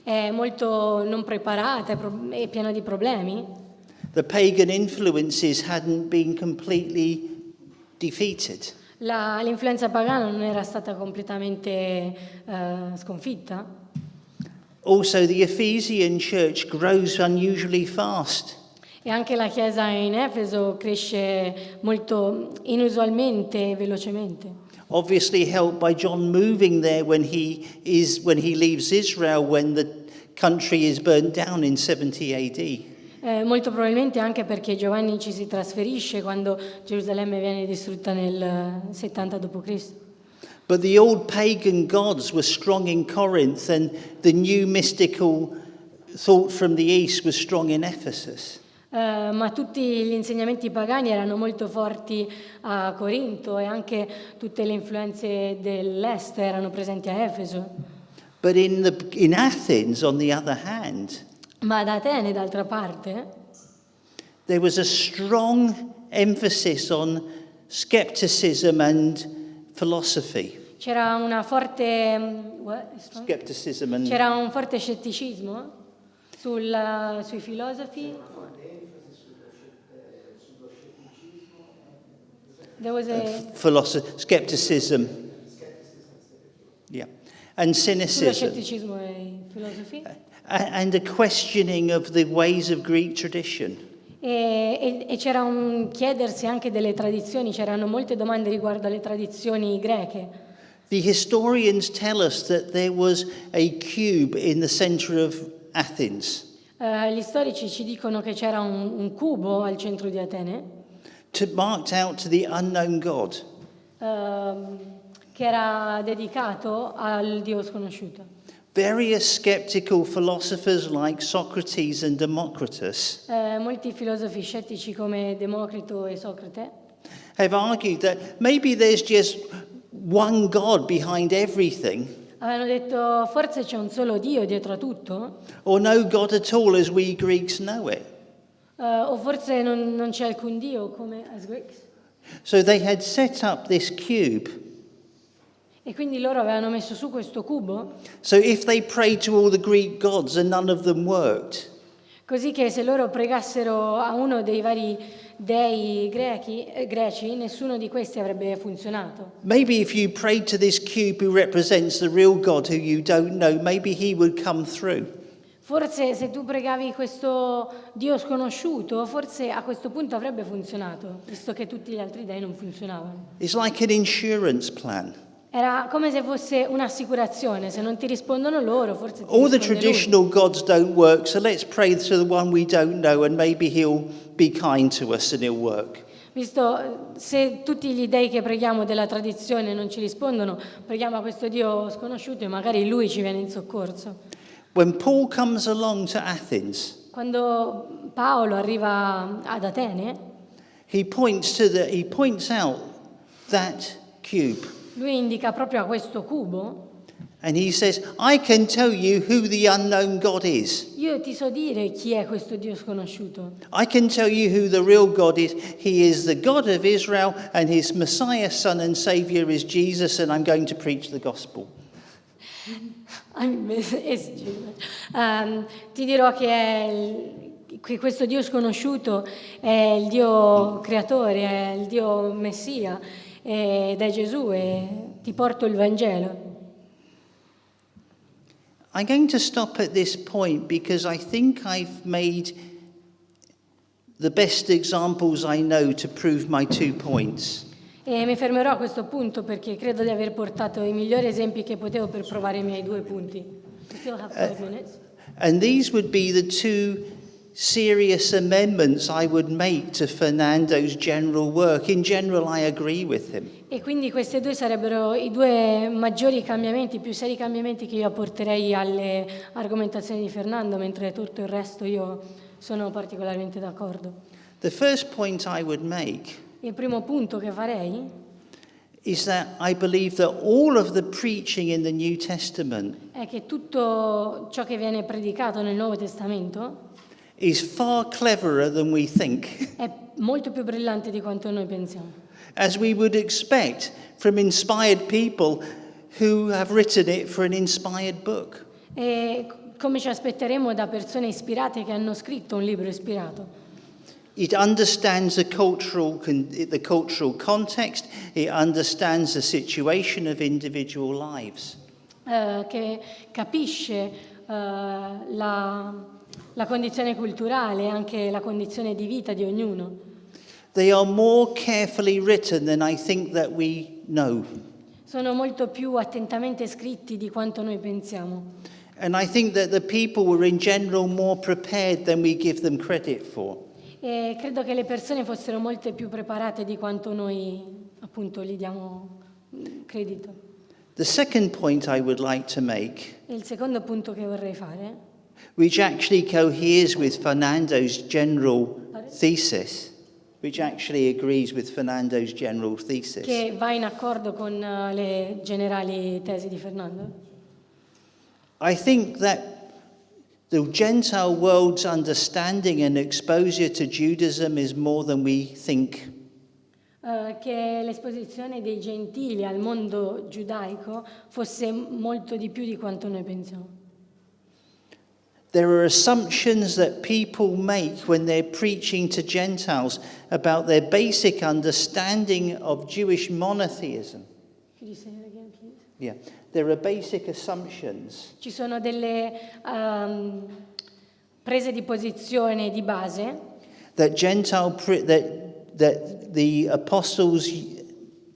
è molto non preparata e piena di problemi. The pagan influences hadn't been completely defeated. L'influenza pagana non era stata completamente sconfitta. Also, the Ephesian church grows unusually fast. E anche la Chiesa in Efeso cresce molto inusualmente e velocemente. Obviously helped by John moving there when he leaves Israel when the country is burned down in 70 AD. Molto probabilmente anche perché Giovanni ci si trasferisce quando Gerusalemme viene distrutta nel 70 d.C. But the old pagan gods were strong in Corinth, and the new mystical thought from the east was strong in Ephesus. Ma tutti gli insegnamenti pagani erano molto forti a Corinto e anche tutte le influenze dell'est erano presenti a Efeso. But in Athens, on the other hand, Ma ad Atene, d'altra parte, there was a strong emphasis on skepticism and philosophy. c'era una forte Skepticism and c'era un forte scetticismo sui filosofi. There was skepticism. Yeah. And sullo cynicism. scetticismo e i filosofi. And a questioning of the ways of Greek tradition. E c'era un chiedersi anche delle tradizioni, c'erano molte domande riguardo alle tradizioni greche. The historians tell us that there was a cube in the center of Athens, Gli storici ci dicono che c'era un cubo al centro di Atene, marked out to the unknown God. che era dedicato al Dio sconosciuto. Various skeptical philosophers like Socrates and Democritus Molti filosofi scettici come Democrito e Socrate have argued that maybe there's just one God behind everything, avevano detto forse c'è un solo Dio dietro a tutto, or no God at all as we Greeks know it. o forse non c'è alcun Dio come as Greeks. So they had set up this cube. E quindi loro avevano messo su questo cubo, So if they prayed to all the Greek gods and none of them worked, così che se loro pregassero a uno dei vari dei greci, nessuno di questi avrebbe funzionato. maybe if you prayed to this cube who represents the real God who you don't know, maybe he would come through. Forse se tu pregavi questo Dio sconosciuto, forse a questo punto avrebbe funzionato, visto che tutti gli altri dei non funzionavano. It's like an insurance plan. Era come se fosse un'assicurazione, se non ti rispondono loro, forse ti All the risponde lui. traditional gods don't work, so let's pray to the one we don't know and maybe he'll be kind to us and he'll work. Visto se tutti gli dei che preghiamo della tradizione non ci rispondono, preghiamo a questo Dio sconosciuto e magari lui ci viene in soccorso. When Paul comes along to Athens, Quando Paolo arriva ad Atene, he points out that cube. lui indica proprio a questo cubo. And he says, I can tell you who the unknown God is. Io ti so dire chi è questo Dio sconosciuto. I can tell you who the real God is. He is the God of Israel, and his Messiah, Son and Savior is Jesus, and I'm going to preach the gospel. Ti dirò che questo Dio sconosciuto è il Dio creatore, è il Dio Messia, ed è Gesù, e ti porto il Vangelo. I'm going to stop at this point because I think I've made the best examples I know to prove my 2 points. E mi fermerò a questo punto perché credo di aver portato i migliori esempi che potevo per provare i miei 2 punti. We still have 5 minutes. And these would be the 2 serious amendments I would make to Fernando's general work. In general, I agree with him. E quindi questi due sarebbero i due maggiori cambiamenti, più seri cambiamenti che io apporterei alle argomentazioni di Fernando, mentre tutto il resto io sono particolarmente d'accordo. The first point I would make Il primo punto che farei is that I believe that all of the preaching in the New Testament è che tutto ciò che viene predicato nel Nuovo Testamento is far cleverer than we think, è molto più brillante di quanto noi pensiamo. as we would expect from inspired people who have written it for an inspired book. E come ci aspetteremo da persone ispirate che hanno scritto un libro ispirato. It understands the cultural context, it understands the situation of individual lives. Che capisce la condizione culturale e anche la condizione di vita di ognuno. They are more carefully written than I think that we know. Sono molto più attentamente scritti di quanto noi pensiamo. And I think that the people were in general more prepared than we give them credit for. E credo che le persone fossero molto più preparate di quanto noi appunto gli diamo credito. The second point I would like to make, E il secondo punto che vorrei fare, which actually coheres with Fernando's general thesis, che va in accordo con le generali tesi di Fernando. I think that the Gentile world's understanding and exposure to Judaism is more than we think. Che l'esposizione dei gentili al mondo giudaico fosse molto di più di quanto noi pensiamo. There are assumptions that people make when they're preaching to Gentiles about their basic understanding of Jewish monotheism. Could you say it again, please? Yeah, there are basic assumptions. Ci sono delle prese di posizione di base That that the apostles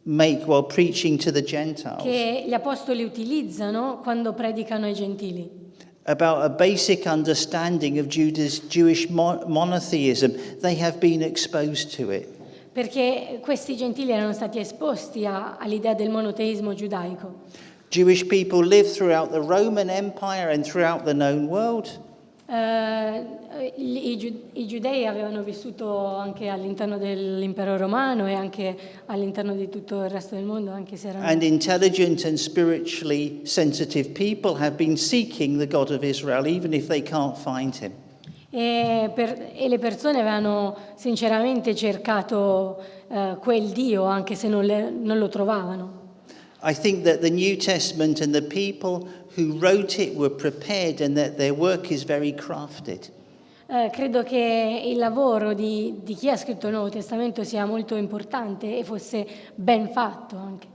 make while preaching to the Gentiles. che gli apostoli utilizzano quando predicano ai gentili. About a basic understanding of Jewish monotheism. They have been exposed to it. Perché questi gentili erano stati esposti all'idea del monoteismo giudaico. Jewish people lived throughout the Roman Empire and throughout the known world. I giudei avevano vissuto anche all'interno dell'impero romano e anche all'interno di tutto il resto del mondo, anche se erano... And intelligent and spiritually sensitive people have been seeking the God of Israel, even if they can't find him. E le persone avevano sinceramente cercato quel Dio, anche se non lo trovavano. I think that the New Testament and the people who wrote it were prepared and that their work is very crafted. Credo che il lavoro di chi ha scritto il Nuovo Testamento sia molto importante e fosse ben fatto anche.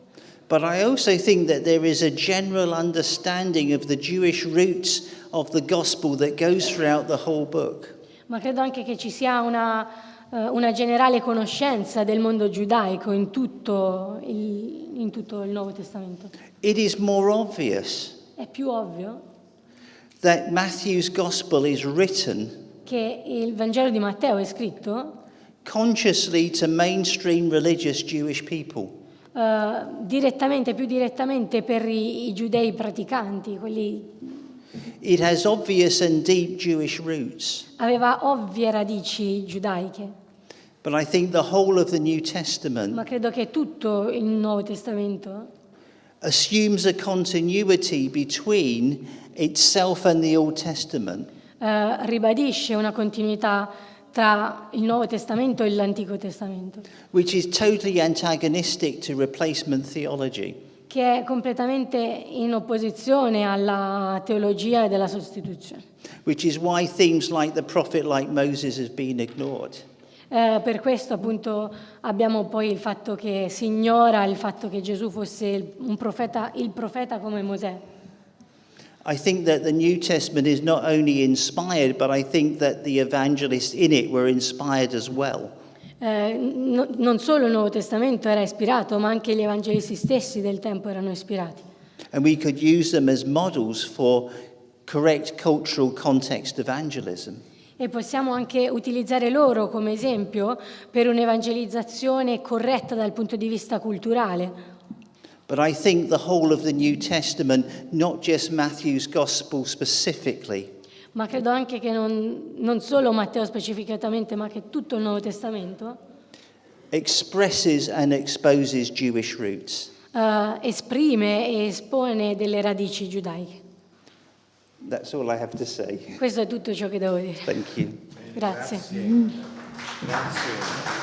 But I also think that there is a general understanding of the Jewish roots of the gospel that goes throughout the whole book. Ma credo anche che ci sia una generale conoscenza del mondo giudaico in tutto il Nuovo Testamento. It is more obvious È più ovvio that Matthew's gospel is written che il Vangelo di Matteo è scritto consciously to mainstream religious Jewish people. più direttamente per i giudei praticanti, quelli... It has obvious and deep Jewish roots. Aveva ovvie radici giudaiche. But I think the whole of the New Ma Testament credo che tutto il Nuovo Testamento assumes a continuity between itself and the Old Testament. ribadisce una continuità tra il Nuovo Testamento e l'Antico Testamento, Which is totally antagonistic to replacement theology. che è completamente in opposizione alla teologia della sostituzione. Which is why themes like the prophet like Moses has been ignored. Per questo appunto abbiamo poi il fatto che si ignora il fatto che Gesù fosse il profeta come Mosè. I think that the New Testament is not only inspired, but I think that the evangelists in it were inspired as well. Non solo il Nuovo Testamento era ispirato, ma anche gli evangelisti stessi del tempo erano ispirati. And we could use them as models for correct cultural context evangelism. e possiamo anche utilizzare loro come esempio per un'evangelizzazione corretta dal punto di vista culturale. But I think the whole of the New Testament, not just Matthew's Gospel specifically, Ma credo anche che non solo Matteo specificatamente, ma che tutto il Nuovo Testamento expresses and exposes Jewish roots. esprime e espone delle radici giudaiche. That's all I have to say. Questo è tutto ciò che devo dire. Thank you. Grazie. Grazie.